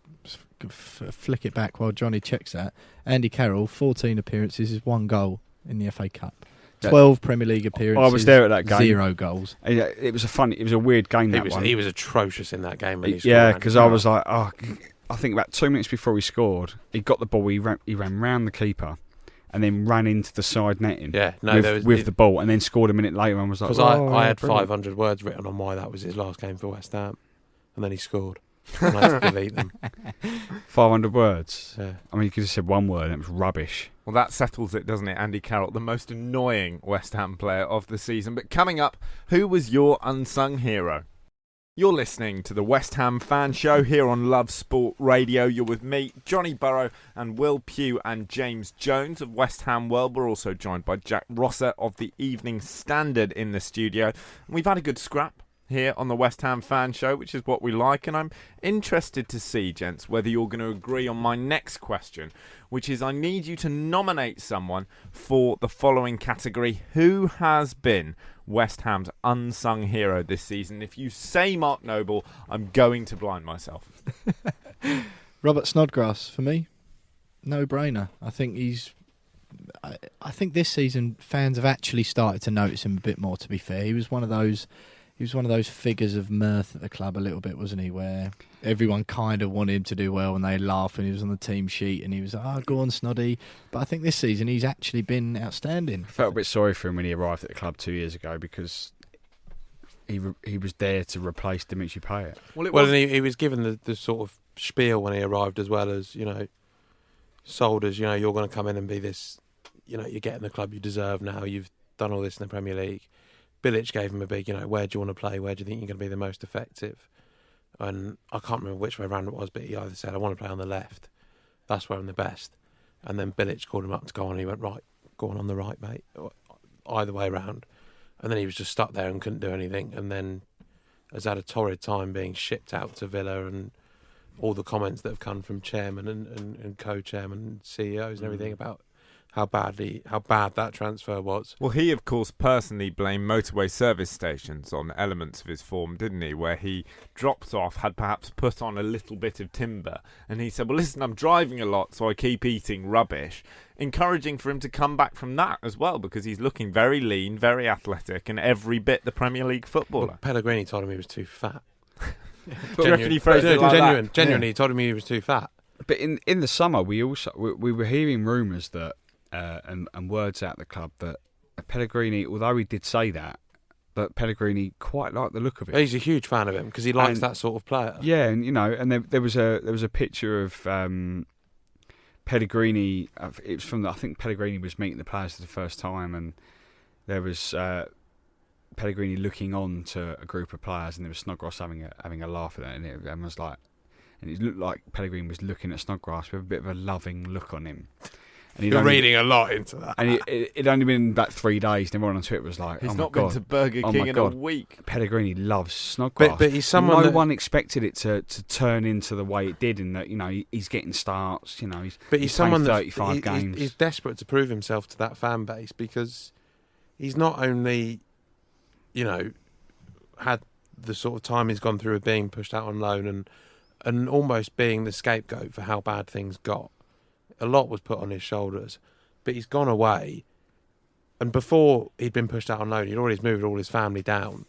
flick it back while Johnny checks that. Andy Carroll, 14 appearances, is 1 goal in the FA Cup. 12 Premier League appearances. I was there at that game. 0 goals. It was a weird game. He was atrocious in that game. Because I was like, I think about 2 minutes before he scored, he got the ball. He ran round the keeper, and then ran into the side netting. With the ball, and then scored a minute later. And was like, because I had 500 words written on why that was his last game for West Ham, and then he scored. And I had to delete them. 500 words. Yeah. I mean, you could have said 1 word and it was rubbish. Well, that settles it, doesn't it? Andy Carroll, the most annoying West Ham player of the season. But coming up, who was your unsung hero? You're listening to the West Ham Fan Show here on Love Sport Radio. You're with me, Johnny Burrow, and Will Pugh and James Jones of West Ham World. We're also joined by Jack Rosser of the Evening Standard in the studio. And we've had a good scrap here on the West Ham Fan Show, which is what we like. And I'm interested to see, gents, whether you're going to agree on my next question, which is I need you to nominate someone for the following category. Who has been West Ham's unsung hero this season? If you say Mark Noble, I'm going to blind myself. Robert Snodgrass, for me. No brainer. I think this season fans have actually started to notice him a bit more, to be fair. He was one of those figures of mirth at the club a little bit, wasn't he? Where everyone kind of wanted him to do well and they laughed when he was on the team sheet and he was like, oh, go on, Snoddy. But I think this season he's actually been outstanding. I felt a bit sorry for him when he arrived at the club 2 years ago because he was there to replace Dimitri Payet. Well, and he was given the sort of spiel when he arrived, as well as, sold as, you're going to come in and be this, you're getting the club you deserve now. You've done all this in the Premier League. Bilic gave him a big, where do you want to play? Where do you think you're going to be the most effective? And I can't remember which way around it was, but he either said, I want to play on the left. That's where I'm the best. And then Bilic called him up to go on and he went, right, go on the right, mate. Either way around. And then he was just stuck there and couldn't do anything. And then has had a torrid time being shipped out to Villa, and all the comments that have come from chairman and co-chairman and CEOs and everything about how bad that transfer was. Well, he, of course, personally blamed motorway service stations on elements of his form, didn't he? Where he dropped off, had perhaps put on a little bit of timber, and he said, well, listen, I'm driving a lot, so I keep eating rubbish. Encouraging for him to come back from that as well, because he's looking very lean, very athletic, and every bit the Premier League footballer. Well, Pellegrini told him he was too fat. But reckon he phrased it like that? Genuinely, he told him he was too fat. But in the summer, we were hearing rumours that and words out the club that Pellegrini, although he did say that, but Pellegrini quite liked the look of it. He's a huge fan of him because he likes that sort of player. Yeah, and and there was a picture of Pellegrini. It was from I think Pellegrini was meeting the players for the first time, and there was Pellegrini looking on to a group of players, and there was Snodgrass having a laugh at that, and everyone was like, and it looked like Pellegrini was looking at Snodgrass with a bit of a loving look on him. And you're reading a lot into that. And it'd only been about 3 days, and everyone on Twitter was like, he's oh not my been God. to Burger King in a week. Pellegrini loves Snodgrass. But he's someone no one expected it to turn into the way it did, in that, he's getting starts, he's someone playing 35 games. He's desperate to prove himself to that fan base, because he's not only, had the sort of time he's gone through of being pushed out on loan and almost being the scapegoat for how bad things got. A lot was put on his shoulders, but he's gone away. And before he'd been pushed out on loan, he'd already moved all his family down,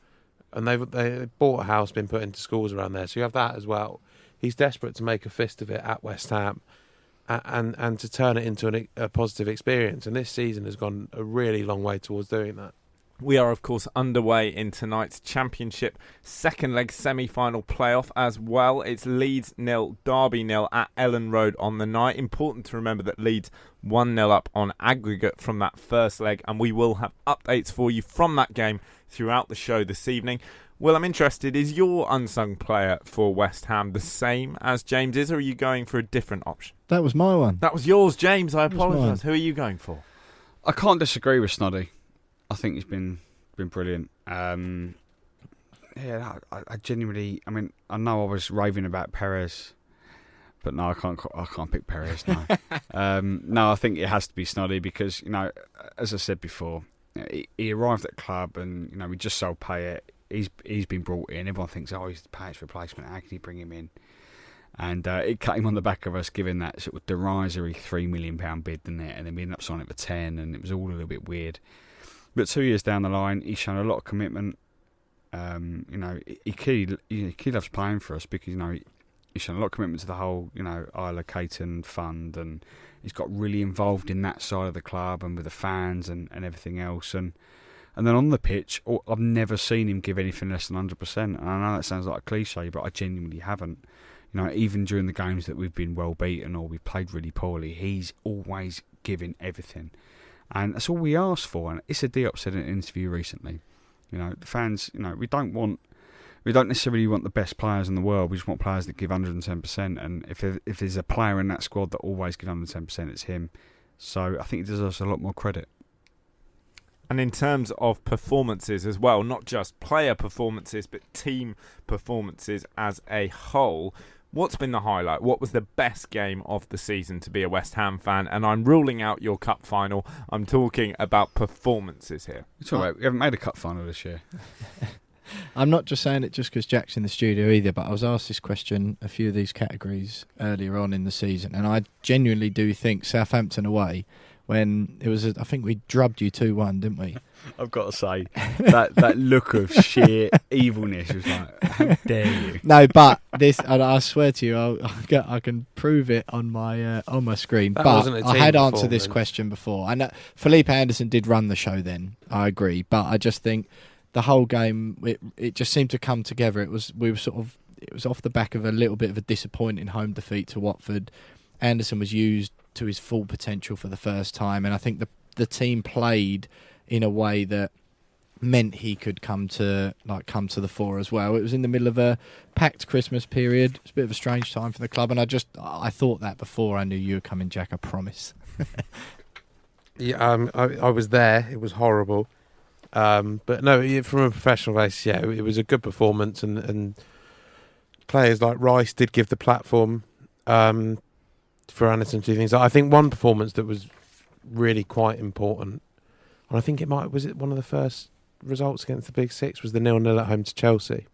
and they bought a house, been put into schools around there. So you have that as well. He's desperate to make a fist of it at West Ham, and to turn it into a positive experience. And this season has gone a really long way towards doing that. We are, of course, underway in tonight's Championship second leg semi-final playoff as well. It's Leeds 0, Derby 0 at Ellen Road on the night. Important to remember that Leeds 1-0 up on aggregate from that first leg, and we will have updates for you from that game throughout the show this evening. Well, I'm interested, is your unsung player for West Ham the same as James is, or are you going for a different option? That was my one. That was yours, James. I That was apologise. Who are you going for? I can't disagree with Snoddy. I think he's been brilliant. I genuinely. I mean, I know I was raving about Perez, but no, I can't pick Perez. No, no, I think it has to be Snoddy because as I said before, he arrived at the club and we just sold Payet. He's been brought in. Everyone thinks, oh, he's Payet's replacement. How can he bring him in? And it cut him on the back of us giving that sort of derisory £3 million bid, didn't it? And then we ended up signing it for 10, and it was all a little bit weird. But 2 years down the line, he's shown a lot of commitment. He clearly loves playing for us because he's shown a lot of commitment to the whole Isla Caton fund, and he's got really involved in that side of the club and with the fans and everything else. And then on the pitch, I've never seen him give anything less than 100%. And I know that sounds like a cliche, but I genuinely haven't. Even during the games that we've been well beaten or we've played really poorly, he's always giving everything. And that's all we ask for. And Issa Diop said in an interview recently, the fans, we don't want We don't necessarily want the best players in the world. We just want players that give 110%. And if there's a player in that squad that always gives 110%, it's him. So I think he deserves a lot more credit. And in terms of performances as well, not just player performances, but team performances as a whole, what's been the highlight? What was the best game of the season to be a West Ham fan? And I'm ruling out your cup final. I'm talking about performances here. It's all right. We haven't made a cup final this year. I'm not just saying it just because Jack's in the studio either, but I was asked this question, a few of these categories earlier on in the season, and I genuinely do think Southampton away, when it was, I think we drubbed you 2-1, didn't we? I've got to say, that look of sheer evilness was like, how dare you? No, but this, I swear to you, I can prove it on my screen. That but wasn't a team I had answered this performance. question before. I know Felipe Anderson did run the show then, I agree, but I just think the whole game, it just seemed to come together. It was off the back of a little bit of a disappointing home defeat to Watford. Anderson was used to his full potential for the first time, and I think the team played in a way that meant he could come to the fore as well. It was in the middle of a packed Christmas period. It's a bit of a strange time for the club, and I thought that before I knew you were coming, Jack, I promise. Yeah, I was there. It was horrible. But no, from a professional base, yeah, it was a good performance, and players like Rice did give the platform for Anderson to do things. I think one performance that was really quite important, and I think was it one of the first results against the Big Six, was the 0-0 at home to Chelsea.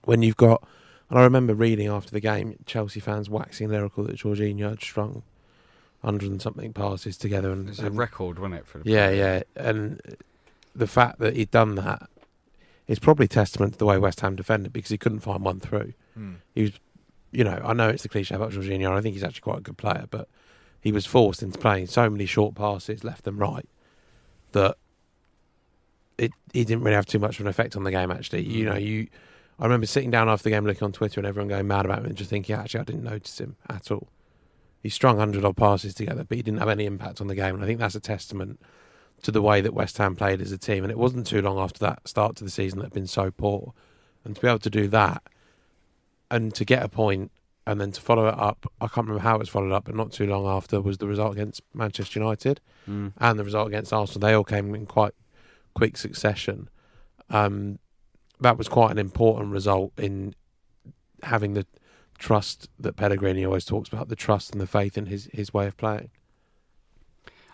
When you've got, and I remember reading after the game, Chelsea fans waxing lyrical that Jorginho had strung 100 and something passes together, and It's a record, wasn't it? For the yeah, and the fact that he'd done that is probably testament to the way West Ham defended, because he couldn't find one through. He was, I know it's the cliche about Jorginho, and I think he's actually quite a good player, but he was forced into playing so many short passes left and right that he didn't really have too much of an effect on the game, actually. I remember sitting down after the game looking on Twitter and everyone going mad about him and just thinking, actually, I didn't notice him at all. He strung 100-odd passes together, but he didn't have any impact on the game, and I think that's a testament to the way that West Ham played as a team. And it wasn't too long after that start to the season that had been so poor, and to be able to do that and to get a point and then to follow it up, I can't remember how it was followed up, but not too long after was the result against Manchester United and the result against Arsenal. They all came in quite quick succession. That was quite an important result in having the trust that Pellegrini always talks about, the trust and the faith in his way of playing.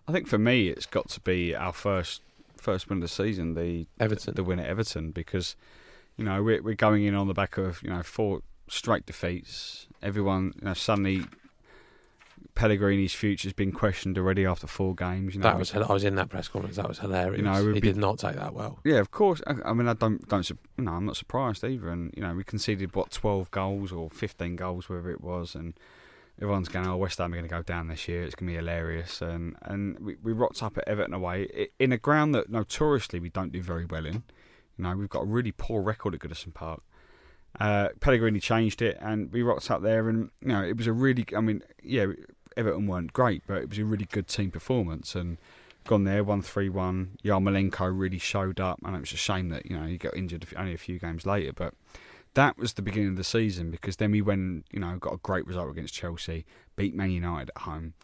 I think for me, it's got to be our first win of the season, the win at Everton, because we're going in on the back of 4 straight defeats. Everyone suddenly Pellegrini's future's been questioned already after 4 games. I was in that press conference. That was hilarious. He did not take that well. Yeah, of course. I mean, I'm not surprised either. And we conceded 12 goals or 15 goals, whatever it was, and everyone's going, "Oh, West Ham are going to go down this year. It's going to be hilarious." And we rocked up at Everton away in a ground that notoriously we don't do very well in. We've got a really poor record at Goodison Park. Pellegrini changed it, and we rocked up there, and it was a really. I mean, yeah, Everton weren't great, but it was a really good team performance, and gone there, won 3-1. Yarmolenko really showed up, and it was a shame that he got injured only a few games later, but. That was the beginning of the season, because then we went, got a great result against Chelsea, beat Man United at home,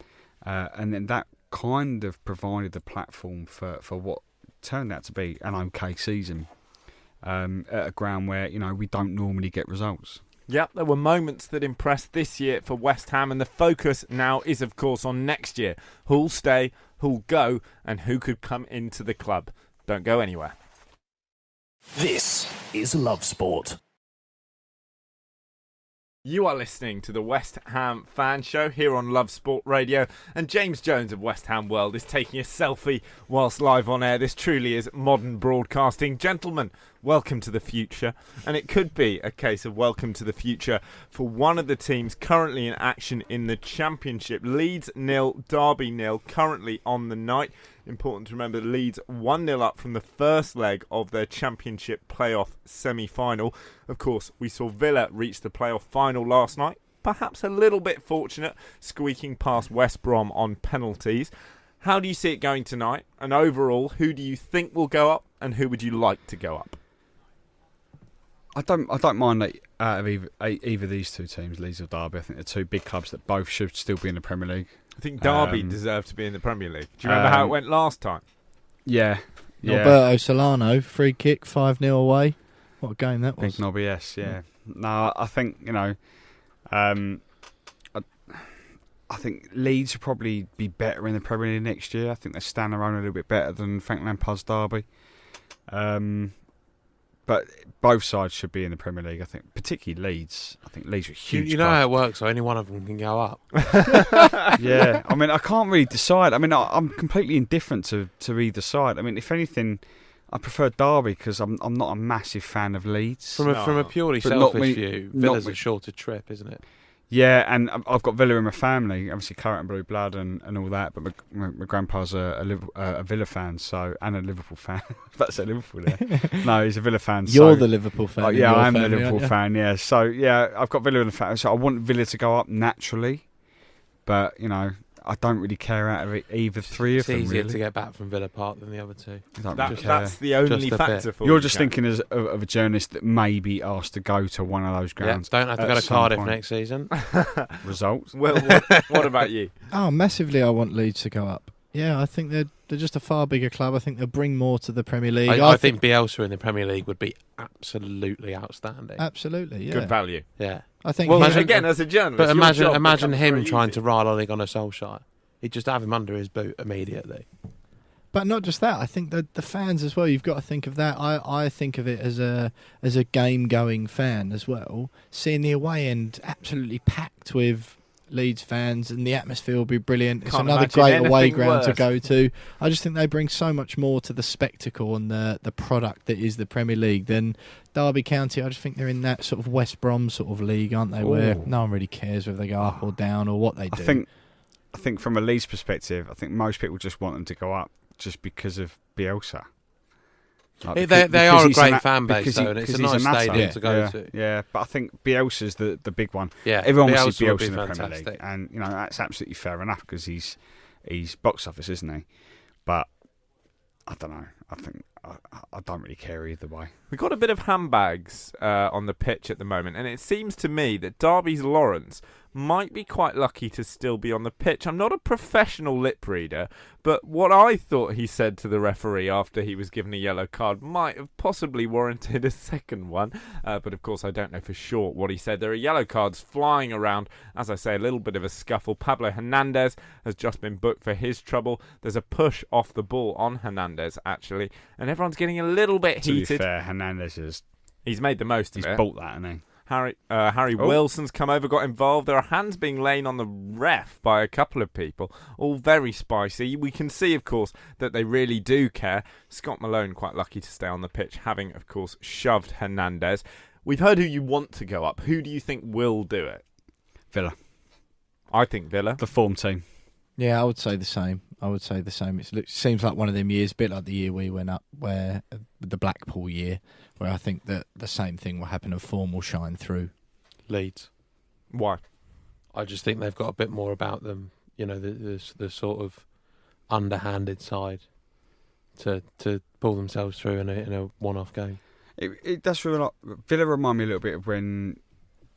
and then that kind of provided the platform for what turned out to be an okay season at a ground where we don't normally get results. Yep, there were moments that impressed this year for West Ham, and the focus now is, of course, on next year. Who'll stay, who'll go, and who could come into the club. Don't go anywhere. This is Love Sport. You are listening to the West Ham Fan Show here on Love Sport Radio, and James Jones of West Ham World is taking a selfie whilst live on air. This truly is modern broadcasting. Gentlemen, welcome to the future, and it could be a case of welcome to the future for one of the teams currently in action in the Championship. Leeds 0, Derby 0, currently on the night. Important to remember, Leeds 1-0 up from the first leg of their Championship playoff semi-final. Of course, we saw Villa reach the playoff final last night. Perhaps a little bit fortunate, squeaking past West Brom on penalties. How do you see it going tonight? And overall, who do you think will go up, and who would you like to go up? I don't mind that out of either of these two teams, Leeds or Derby. I think they're two big clubs that both should still be in the Premier League. I think Derby deserve to be in the Premier League. Do you remember how it went last time? Yeah. Norberto Solano, free kick, 5-0 away. What a game that was. Big Nobby, yes, yeah. No, I think, I think Leeds will probably be better in the Premier League next year. I think they stand their own a little bit better than Frank Lampard's Derby. But both sides should be in the Premier League, I think. Particularly Leeds. I think Leeds are huge. You know how it works, so only one of them can go up. Yeah, I mean, I can't really decide. I mean, I'm completely indifferent to either side. I mean, if anything, I prefer Derby because I'm not a massive fan of Leeds. From a purely But not selfish me- view, not Villa's me- a shorter trip, isn't it? Yeah, and I've got Villa in my family, obviously claret and blue blood and all that. But my grandpa's a Villa fan, and a Liverpool fan. That's a Liverpool there. No, he's a Villa fan. You're the Liverpool fan. in yeah, your I'm the family, Liverpool aren't you? fan. Yeah, so yeah, I've got Villa in the fan. So I want Villa to go up naturally, but I don't really care out of either three of It's them. easier Really. to get back from Villa Park than the other two. I don't really care. That's the only Just a factor bit. for You're you, just Jack. thinking of a journalist that may be asked to go to one of those Yeah, grounds. don't have to at go to some Cardiff point. next season. Results. Well, what about you? Oh, massively I want Leeds to go up. Yeah, I think they're just a far bigger club. I think they'll bring more to the Premier League. I think Bielsa in the Premier League would be absolutely outstanding. Absolutely, yeah. Good value. Yeah. I think Well, he's- again, as a journalist, But your job imagine becomes him very trying easy. to ride Ole Gunnar Solskjaer. He'd just have him under his boot immediately. But not just that. I think that the fans as well. You've got to think of that. I think of it as a game going fan as well. Seeing the away end absolutely packed with Leeds fans, and the atmosphere will be brilliant. It's Can't another imagine great away anything ground to worse. go to. I just think they bring so much more to the spectacle and the product that is the Premier League than Derby County. I just think they're in that sort of West Brom sort of league, aren't they? Where Ooh. no one really cares whether they go up or down or what they do. I think from a Leeds perspective, I think most people just want them to go up just because of Bielsa. Like, They are a he's great an- fan base, because he- though, and it's a because he's nice nutter. stadium to go yeah, to. Yeah, but I think Bielsa's the big one. Yeah, Everyone wants to see would Bielsa be in the Premier fantastic. League, and that's absolutely fair enough because he's box office, isn't he? But I don't know. I think I don't really care either way. We've got a bit of handbags on the pitch at the moment, and it seems to me that Derby's Lawrence might be quite lucky to still be on the pitch. I'm not a professional lip reader, but what I thought he said to the referee after he was given a yellow card might have possibly warranted a second one. But of course, I don't know for sure what he said. There are yellow cards flying around. As I say, a little bit of a scuffle. Pablo Hernandez has just been booked for his trouble. There's a push off the ball on Hernandez, actually, and everyone's getting a little bit To be heated. fair, Hernandez He's made the most of he's it. bought that, hasn't he? Harry Oh. Wilson's come over, got involved. There are hands being laid on the ref by a couple of people, all very spicy. We can see, of course, that they really do care. Scott Malone quite lucky to stay on the pitch, having, of course, shoved Hernandez. We've heard who you want to go up. Who do you think will do it? Villa, I think Villa. the form team. Yeah, I would say the same. It seems like one of them years, a bit like the year we went up, where the Blackpool year, where I think that the same thing will happen and form will shine through. Leeds. Why? I just think they've got a bit more about them. The sort of underhanded side to pull themselves through in a one-off game. It does feel like Villa remind me a little bit of when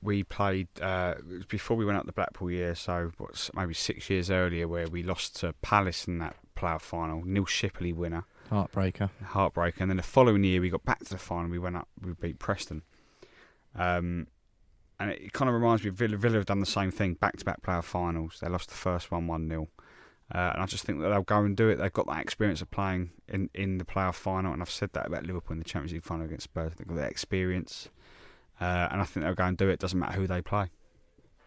we played it was before we went up the Blackpool year, so maybe 6 years earlier, where we lost to Palace in that playoff final. Neil Shipley winner, Heartbreaker. and then the following year we got back to the final. We went up, we beat Preston, and it kind of reminds me of Villa. Villa have done the same thing, back-to-back playoff finals. They lost the first one 1-0. And I just think that they'll go and do it. They've got that experience of playing in the playoff final, and I've said that about Liverpool in the Champions League final against Spurs. They've got that experience. And I think they'll go and do it. Doesn't matter who they play.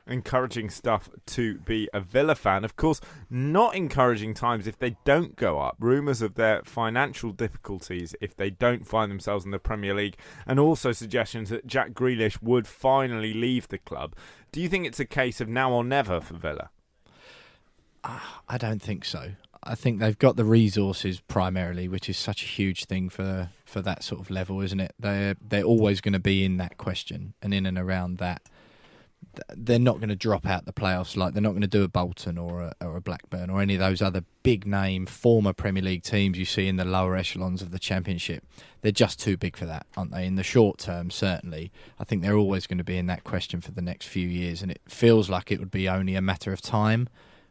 Encouraging stuff to be a Villa fan. Of course, not encouraging times if they don't go up. Rumours of their financial difficulties if they don't find themselves in the Premier League, and also suggestions that Jack Grealish would finally leave the club. Do you think it's a case of now or never for Villa? I don't think so. I think they've got the resources primarily, which is such a huge thing for that sort of level, isn't it? They're always going to be in that question and in and around that. they're not going to drop out the playoffs. Like, they're not going to do a Bolton or a Blackburn or any of those other big name former Premier League teams you see in the lower echelons of the Championship. They're just too big for that, aren't they? In the short term, certainly. I think they're always going to be in that question for the next few years, and it feels like it would be only a matter of time.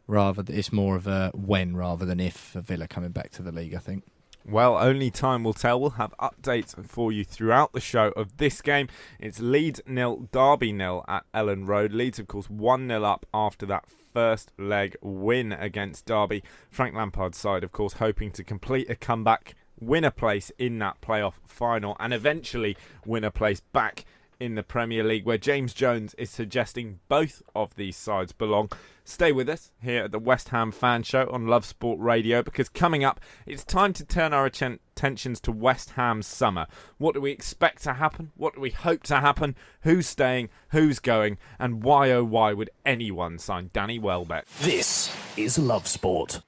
It's more of a when rather than if for Villa coming back to the league, I think. Well, only time will tell. We'll have updates for you throughout the show of this game. It's Leeds 0, Derby 0 at Ellen Road. Leeds, of course, 1-0 up after that first leg win against Derby. Frank Lampard's side, of course, hoping to complete a comeback, win a place in that playoff final, and eventually win a place back in the Premier League, where James Jones is suggesting both of these sides belong. Stay with us here at the West Ham Fan Show on Love Sport Radio, because coming up, it's time to turn our attentions to West Ham's summer. What do we expect to happen? What do we hope to happen? Who's staying? Who's going? And why, oh why, would anyone sign Danny Welbeck? This is Love Sport.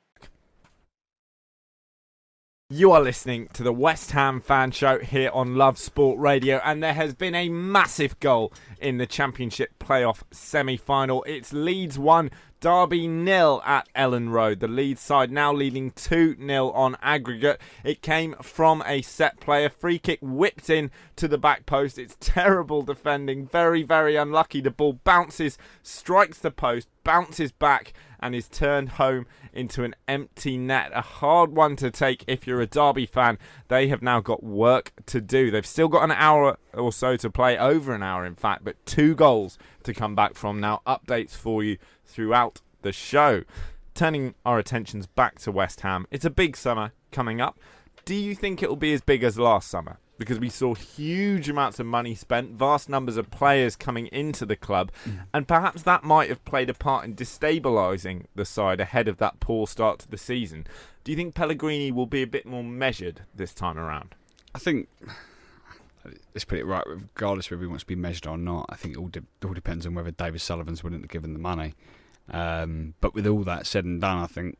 You are listening to the West Ham Fan Show here on Love Sport Radio, and there has been a massive goal in the Championship playoff semi-final. It's Leeds 1, Derby 0 at Ellen Road. The Leeds side now leading 2-0 on aggregate. It came from a set play, a free kick whipped in to the back post. It's terrible defending, very, very unlucky. The ball bounces, strikes the post, bounces back, and is turned home into an empty net. A hard one to take if you're a Derby fan. They have now got work to do. They've still got an hour or so to play, over an hour in fact, but 2 goals to come back from. Now, updates for you throughout the show. Turning our attentions back to West Ham, it's a big summer coming up. Do you think it will be as big as last summer? Because we saw huge amounts of money spent, vast numbers of players coming into the club, and perhaps that might have played a part in destabilising the side ahead of that poor start to the season. Do you think Pellegrini will be a bit more measured this time around? I think, let's put it right, regardless of whether he wants to be measured or not, I think it all depends on whether David Sullivan's willing to give him the money. But with all that said and done, I think,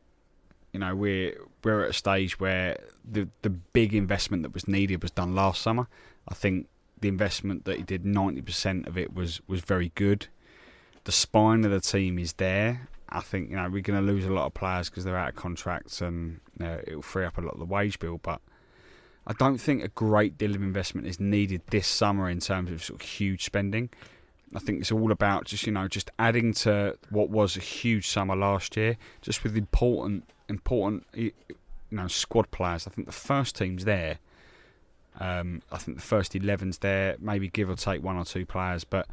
you know, we're at a stage where the big investment that was needed was done last summer. I think the investment that he did, 90% of it was very good. The spine of the team is there. I think, you know, we're going to lose a lot of players because they're out of contracts, and it'll free up a lot of the wage bill. But I don't think a great deal of investment is needed this summer in terms of sort of huge spending. I think it's all about just adding to what was a huge summer last year, just with important squad players. I think the first team's there. I think the first 11's there, maybe give or take 1 or 2 players, but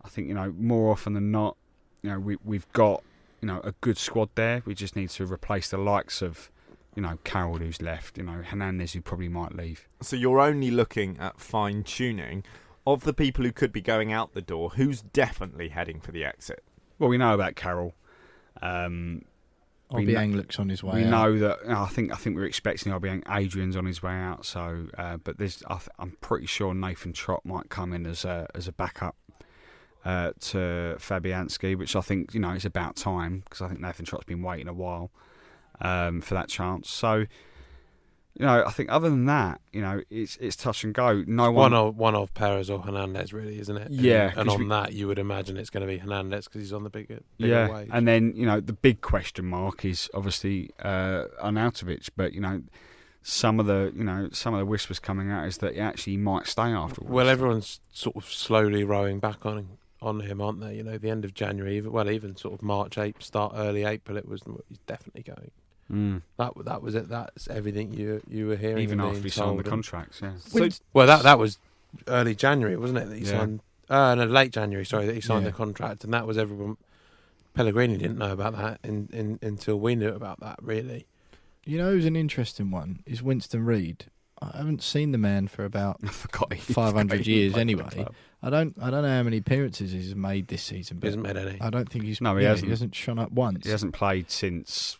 I think, you know, more often than not, you know, we've got, you know, a good squad there. We just need to replace the likes of, you know, Carroll, who's left, you know, Hernandez, who probably might leave. So you're only looking at fine-tuning. Of the people who could be going out the door, who's definitely heading for the exit? Well, we know about Carroll. Obiang's on his way we out. know that. I think we're expecting Obiang. Adrian's on his way out. So, but I'm pretty sure Nathan Trott might come in as a backup to Fabianski, which I think, you know, is about time, because I think Nathan Trott's been waiting a while for that chance. So, you know, I think other than that, you know, it's touch and go. One of Perez or Hernandez, really, isn't it? Yeah. And on that, you would imagine it's going to be Hernandez because he's on the bigger wage. And then, you know, the big question mark is obviously Arnautovic, but, you know, some of the whispers coming out is that he actually might stay afterwards. Well, everyone's sort of slowly rowing back on him, aren't they? You know, the end of January, even sort of March, April, start early April, he's definitely going. That was it. That's everything you were hearing. Even after he signed the contracts, yeah. So, well, that was early January, wasn't it? That he signed. No, late January. Sorry, that he signed the contract, and that was everyone. Pellegrini didn't know about that until we knew about that. Really. You know, who's an interesting one is Winston Reid. I haven't seen the man for about 500 years anyway. I don't know how many appearances he's made this season. But he hasn't made any. I don't think he's. No, he hasn't. He hasn't shone up once. He hasn't played since.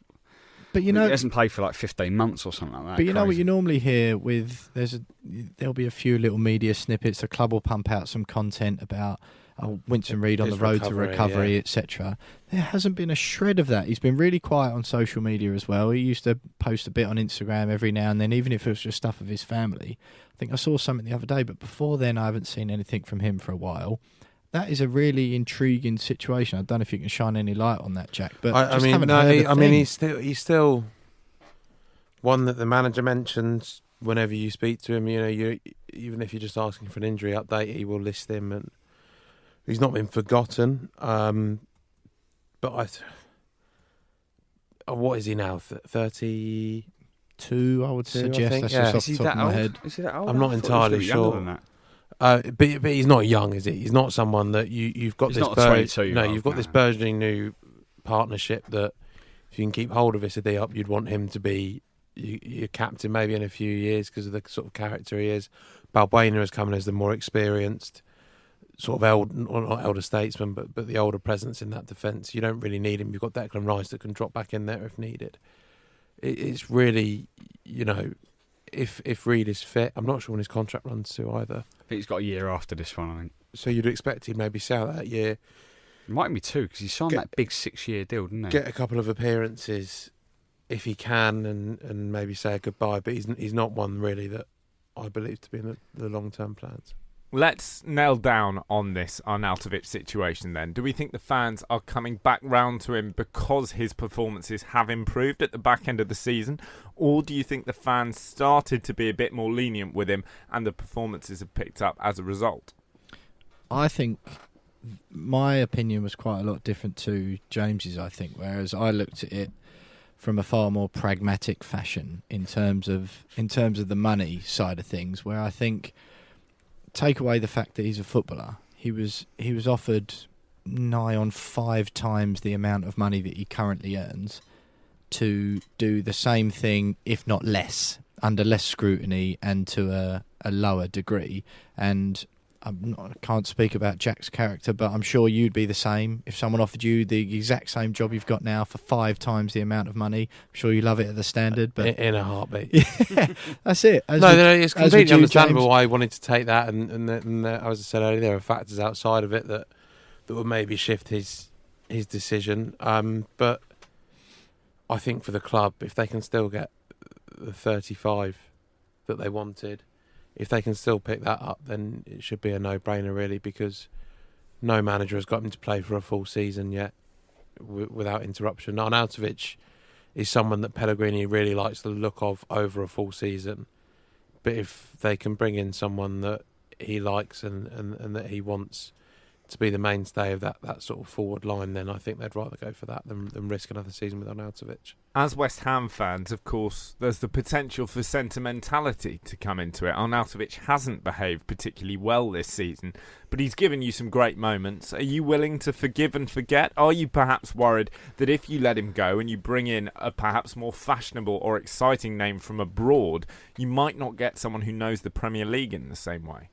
But you know, he hasn't played for like 15 months or something like that. But you know what you normally hear with there'll be a few little media snippets. The club will pump out some content about Winston Reid on the road to recovery, etc. There hasn't been a shred of that. He's been really quiet on social media as well. He used to post a bit on Instagram every now and then, even if it was just stuff of his family. I think I saw something the other day, but before then I haven't seen anything from him for a while. that is a really intriguing situation. I don't know if you can shine any light on that, Jack. But he's still one that the manager mentions whenever you speak to him. Even if you're just asking for an injury update, he will list him, and he's not been forgotten. But what is he now? 32, I would suggest. That's just off the top of my head. Is he that old? I'm not entirely sure. But he's not young, is he? He's not someone that you've got. He's this not a 22-year-old. You've got this burgeoning new partnership that if you can keep hold of Issa Diop, you'd want him to be your captain maybe in a few years because of the sort of character he is. Balbuena has come in as the more experienced sort of not elder statesman, but the older presence in that defence. You don't really need him. You've got Declan Rice that can drop back in there if needed. It's really, if Reid is fit, I'm not sure when his contract runs to either. I think he's got a year after this one, I think. So you'd expect he'd maybe see out that year. It might be 2 because he signed that big 6-year deal, didn't he? Get a couple of appearances if he can and maybe say a goodbye, but he's not one really that I believe to be in the long-term plans. Let's nail down on this Arnautovic situation then. Do we think the fans are coming back round to him because his performances have improved at the back end of the season? Or do you think the fans started to be a bit more lenient with him and the performances have picked up as a result? I think my opinion was quite a lot different to James's, I think, whereas I looked at it from a far more pragmatic fashion in terms of the money side of things, where I think take away the fact that he's a footballer, he was offered nigh on 5 times the amount of money that he currently earns to do the same thing, if not less, under less scrutiny and to a lower degree. And I can't speak about Jack's character, but I'm sure you'd be the same. If someone offered you the exact same job you've got now for 5 times the amount of money, I'm sure you love it at the Standard. But in a heartbeat. Yeah, that's it. It's completely understandable why he wanted to take that. And as I said earlier, there are factors outside of it that would maybe shift his decision. But I think for the club, if they can still get the 35 that they wanted, if they can still pick that up, then it should be a no-brainer, really, because no manager has got him to play for a full season yet without interruption. Arnautovic is someone that Pellegrini really likes the look of over a full season. But if they can bring in someone that he likes and that he wants to be the mainstay of that sort of forward line, then I think they'd rather go for that than risk another season with Arnautovic. As West Ham fans, of course, there's the potential for sentimentality to come into it. Arnautovic hasn't behaved particularly well this season, but he's given you some great moments. Are you willing to forgive and forget? Are you perhaps worried that if you let him go and you bring in a perhaps more fashionable or exciting name from abroad, you might not get someone who knows the Premier League in the same way?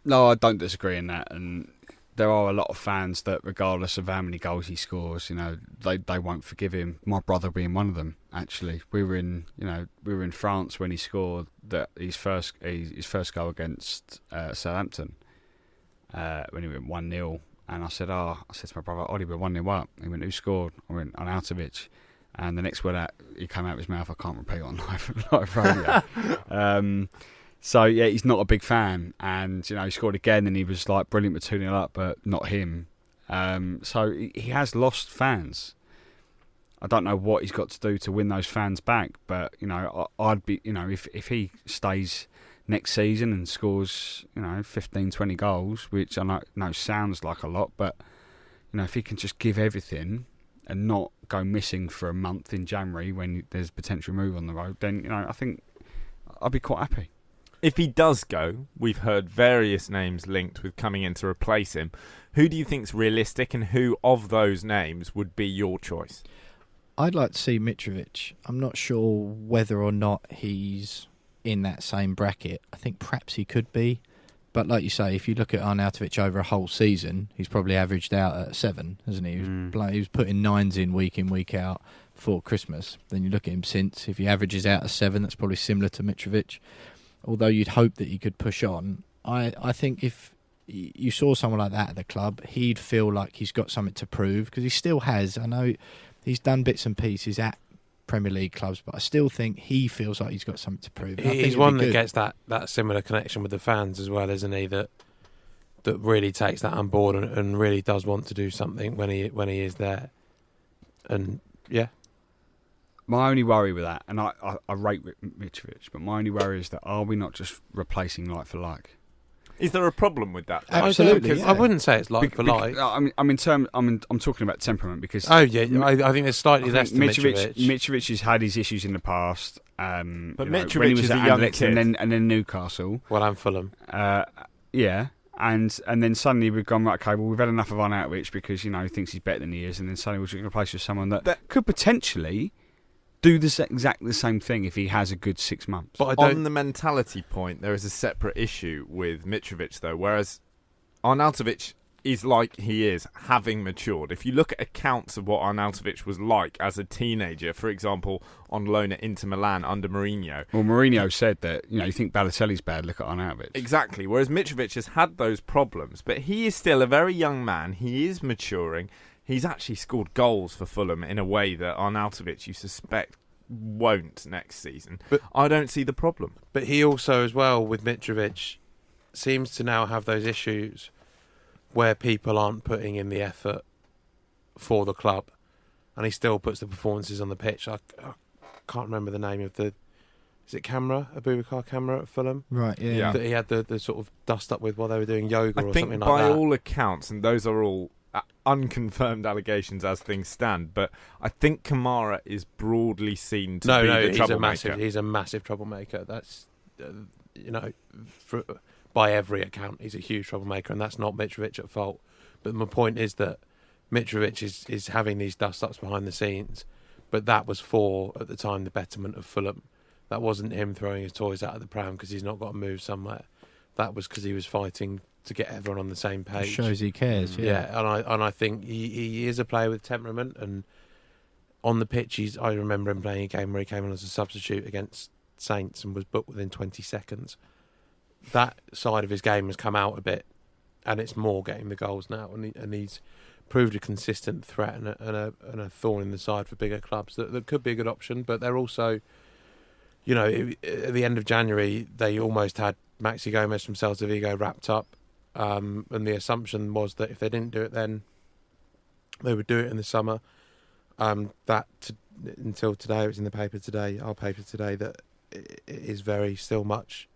No, I don't disagree in that, and there are a lot of fans that, regardless of how many goals he scores, they won't forgive him. My brother being one of them. Actually, we were in France when he scored his first goal against Southampton when he went 1-0, and I said to my brother, Ollie, we're 1-0 up. He went, who scored? I went, Arnautovic. And the next word out he came out of his mouth, I can't repeat on live radio. So, yeah, he's not a big fan. And, he scored again and he was like brilliant with 2-0 up, but not him. So he has lost fans. I don't know what he's got to do to win those fans back. But, I'd be, if he stays next season and scores, 15, 20 goals, which I know sounds like a lot, but, if he can just give everything and not go missing for a month in January when there's potential move on the road, then, I think I'd be quite happy. If he does go, we've heard various names linked with coming in to replace him. Who do you think's realistic, and who of those names would be your choice? I'd like to see Mitrovic. I'm not sure whether or not he's in that same bracket. I think perhaps he could be. But like you say, if you look at Arnautovic over a whole season, he's probably averaged out at 7, hasn't he? He was putting 9s in, week out before Christmas. Then you look at him since. If he averages out at 7, that's probably similar to Mitrovic. Although you'd hope that he could push on. I think if you saw someone like that at the club, he'd feel like he's got something to prove, because he still has. I know he's done bits and pieces at Premier League clubs, but I still think he feels like he's got something to prove. He's one that gets that similar connection with the fans as well, isn't he? That that really takes that on board and really does want to do something when he is there. And yeah, my only worry with that, and I rate Mitrovic, but my only worry is that are we not just replacing like for like? Is there a problem with that? Absolutely. I wouldn't say it's like for like. I'm talking about temperament because. Oh yeah, I think there's slightly less to Mitrovic. Mitrovic has had his issues in the past. But Mitrovic when he was was at a young Anderlecht kid. and then Newcastle. Well, and Fulham. Yeah. And then suddenly we've gone, right, okay, well, we've had enough of Arnautovic because, he thinks he's better than he is. And then suddenly we're going to replace with someone that could potentially do exactly the same thing if he has a good 6 months. But on the mentality point, there is a separate issue with Mitrovic, though, whereas Arnautovic is like he is, having matured. If you look at accounts of what Arnautovic was like as a teenager, for example, on loan at Inter Milan under Mourinho. Well, Mourinho said that, you think Balotelli's bad, look at Arnautovic. Exactly, whereas Mitrovic has had those problems, but he is still a very young man. He is maturing. He's actually scored goals for Fulham in a way that Arnautovic, you suspect, won't next season. But I don't see the problem. But he also, as well, with Mitrovic, seems to now have those issues where people aren't putting in the effort for the club, and he still puts the performances on the pitch. I can't remember the name of the... Is it Abubakar Camera at Fulham? Right, yeah. That he had the sort of dust up with while they were doing yoga or something like that. I think by all accounts, and those are all unconfirmed allegations as things stand, but I think Kamara is broadly seen to be the troublemaker. He's a massive troublemaker. That's, by every account, he's a huge troublemaker, and that's not Mitrovic at fault. But my point is that Mitrovic is having these dust-ups behind the scenes, but that was for, at the time, the betterment of Fulham. That wasn't him throwing his toys out of the pram because he's not got to move somewhere. That was because he was fighting to get everyone on the same page. Shows he cares. Yeah, and I think he is a player with temperament, and on the pitch, I remember him playing a game where he came on as a substitute against Saints and was booked within 20 seconds. That side of his game has come out a bit, and it's more getting the goals now, and he's proved a consistent threat and a thorn in the side for bigger clubs that could be a good option. But they're also, at the end of January, they almost had Maxi Gomez from Celta Vigo wrapped up, and the assumption was that if they didn't do it then, they would do it in the summer. Until today, it was in the paper today, our paper today, that it is very still much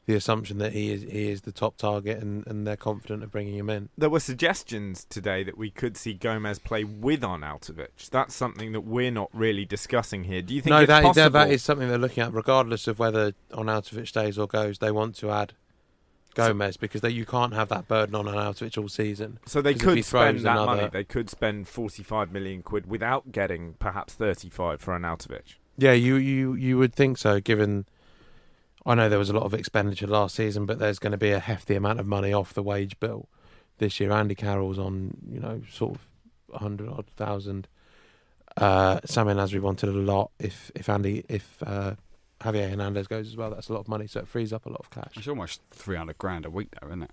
the assumption that he is the top target, and they're confident of bringing him in. There were suggestions today that we could see Gomez play with Arnautovic. That's something that we're not really discussing here. Do you think it's possible? That is something they're looking at, regardless of whether Arnautovic stays or goes. They want to add Gomez because you can't have that burden on Arnautovic all season. So they could spend that money. They could spend 45 million quid without getting perhaps 35 for Arnautovic. Yeah, you would think so, given... I know there was a lot of expenditure last season, but there's going to be a hefty amount of money off the wage bill this year. Andy Carroll's on, sort of 100,000. Sami Nasri wanted a lot. If Javier Hernandez goes as well, that's a lot of money, so it frees up a lot of cash. It's almost 300 grand a week, though, isn't it?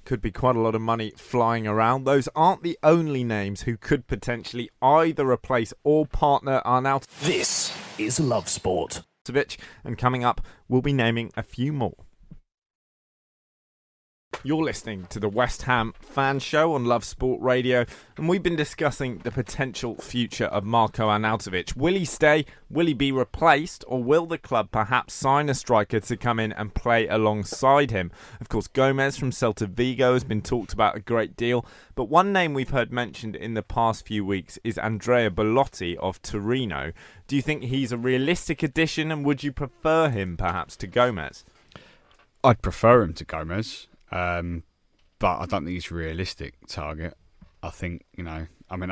Could be quite a lot of money flying around. Those aren't the only names who could potentially either replace or partner Arnautovic. This is Love Sport. And coming up, we'll be naming a few more. You're listening to the West Ham Fan Show on Love Sport Radio, and we've been discussing the potential future of Marko Arnautovic. Will he stay? Will he be replaced? Or will the club perhaps sign a striker to come in and play alongside him? Of course, Gomez from Celta Vigo has been talked about a great deal, but one name we've heard mentioned in the past few weeks is Andrea Bellotti of Torino. Do you think he's a realistic addition, and would you prefer him perhaps to Gomez? I'd prefer him to Gomez. But I don't think he's a realistic target. I think, I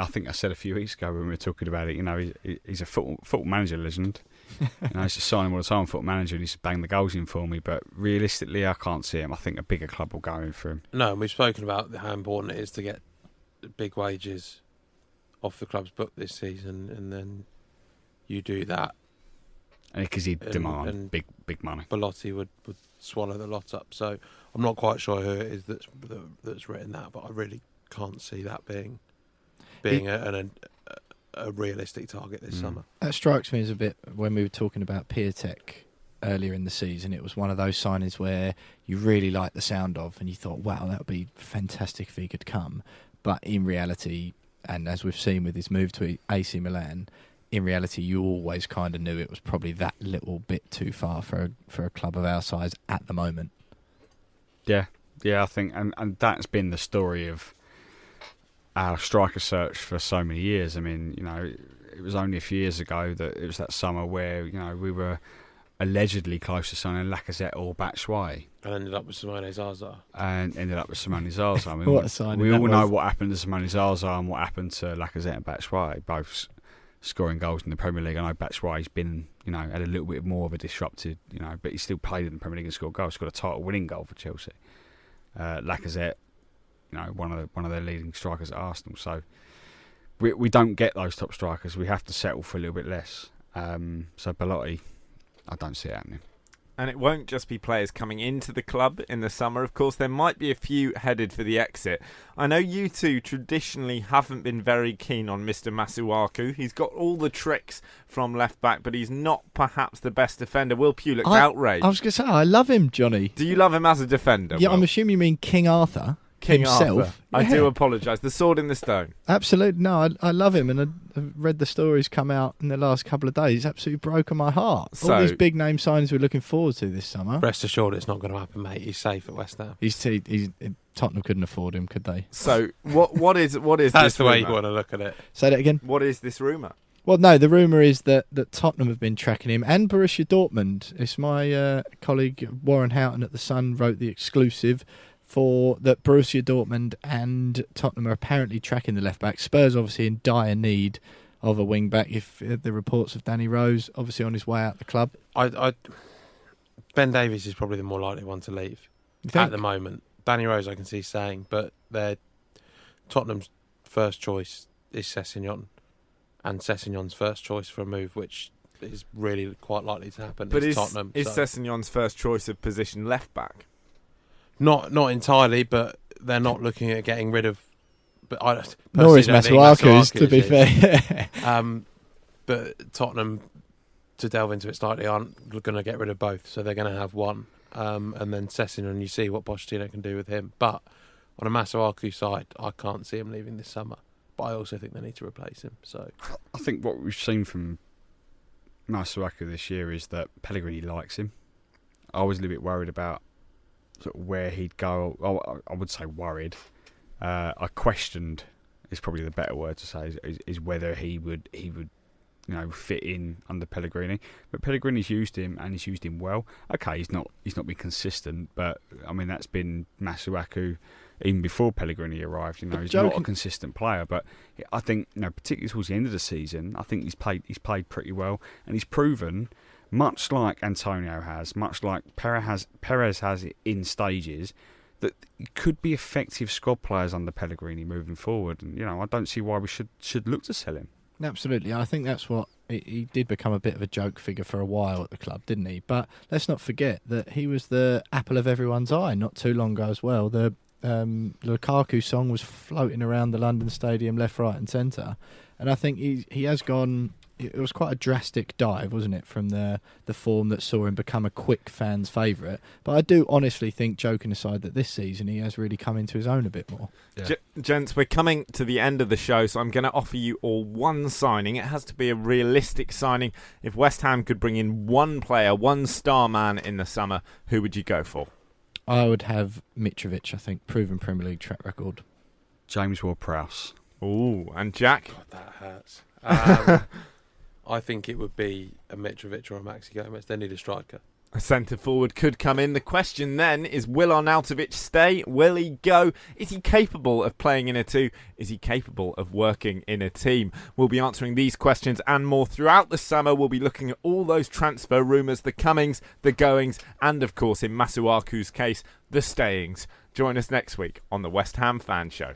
think I said a few weeks ago when we were talking about it, he's a football manager legend. I used to sign him all the time, football manager, and he used to bang the goals in for me. But realistically, I can't see him. I think a bigger club will go in for him. No, and we've spoken about how important it is to get big wages off the club's book this season, and then you do that. And because he'd demand big money. Bellotti would swallow the lot up. So I'm not quite sure who it is that's written that, but I really can't see that being a realistic target this summer. That strikes me as a bit when we were talking about Piatek earlier in the season, it was one of those signings where you really liked the sound of and you thought, wow, that would be fantastic if he could come. But in reality, and as we've seen with his move to AC Milan, in reality, you always kind of knew it was probably that little bit too far for a club of our size at the moment. Yeah, I think, and that's been the story of our striker search for so many years. I mean, it was only a few years ago that it was that summer where, we were allegedly close to signing Lacazette or Batshuayi. And ended up with Simone Zaza. I mean, What a signing we that all know was. what happened to Simone Zaza and what happened to Lacazette and Batshuayi, both scoring goals in the Premier League. I know Batshuayi's been, had a little bit more of a disrupted, but he still played in the Premier League and scored goals. He's got a title-winning goal for Chelsea. Lacazette, one of their leading strikers at Arsenal. So we don't get those top strikers. We have to settle for a little bit less. So Belotti, I don't see it happening. And it won't just be players coming into the club in the summer. Of course, there might be a few headed for the exit. I know you two traditionally haven't been very keen on Mr. Masuaku. He's got all the tricks from left back, but he's not perhaps the best defender. Will Pugh looked outraged. I was going to say, I love him, Johnny. Do you love him as a defender? Yeah, Will? I'm assuming you mean King Arthur. King himself. Arthur. I do apologise. The sword in the stone. Absolutely. No, I love him, and I've read the stories come out in the last couple of days. It's absolutely broken my heart. So, all these big name signings we're looking forward to this summer. Rest assured, it's not going to happen, mate. He's safe at West Ham. He's Tottenham couldn't afford him, could they? So what is That's this the way rumour? you want to look at it. Say that again. What is this rumour? Well, no, the rumour is that Tottenham have been tracking him, and Borussia Dortmund. It's my colleague Warren Houghton at The Sun wrote the exclusive for that Borussia Dortmund and Tottenham are apparently tracking the left back. Spurs obviously in dire need of a wing back. If the reports of Danny Rose obviously on his way out the club. Ben Davies is probably the more likely one to leave at the moment. Danny Rose I can see saying, but Tottenham's first choice is Sessegnon, and Sessegnon's first choice for a move, which is really quite likely to happen. But is Tottenham. Sessegnon's first choice of position left back? Not entirely, but they're not looking at getting rid of. But I Nor is personally Masuaku's, to don't be think fair. but Tottenham, to delve into it slightly, aren't going to get rid of both, so they're going to have one. And then Sessegnon, you see what Pochettino can do with him. But on a Masuaku side, I can't see him leaving this summer. But I also think they need to replace him. So I think what we've seen from Masuaku this year is that Pellegrini likes him. I was a little bit worried about sort of where he'd go. I would say worried. I questioned, is probably the better word to say, is whether he would fit in under Pellegrini. But Pellegrini's used him, and he's used him well. Okay, he's not been consistent, but I mean that's been Masuaku even before Pellegrini arrived. He's not a consistent player, but I think particularly towards the end of the season, I think he's played pretty well, and he's proven, much like Antonio has, much like Perez has in stages, that could be effective squad players under Pellegrini moving forward. And I don't see why we should look to sell him. Absolutely. I think that's what he did become a bit of a joke figure for a while at the club, didn't he? But let's not forget that he was the apple of everyone's eye not too long ago as well. The Lukaku song was floating around the London Stadium left, right and centre. And I think he has gone... It was quite a drastic dive, wasn't it, from the form that saw him become a quick fan's favourite. But I do honestly think, joking aside, that this season he has really come into his own a bit more. Yeah. Gents, we're coming to the end of the show, so I'm going to offer you all one signing. It has to be a realistic signing. If West Ham could bring in one player, one star man in the summer, who would you go for? I would have Mitrovic, I think, proven Premier League track record. James Ward-Prowse. Ooh, and Jack? God, that hurts. I think it would be a Mitrovic or a Maxi Gomez. They need a striker. A centre forward could come in. The question then is, will Arnautovic stay? Will he go? Is he capable of playing in a two? Is he capable of working in a team? We'll be answering these questions and more throughout the summer. We'll be looking at all those transfer rumours, the comings, the goings, and of course, in Masuaku's case, the stayings. Join us next week on the West Ham Fan Show.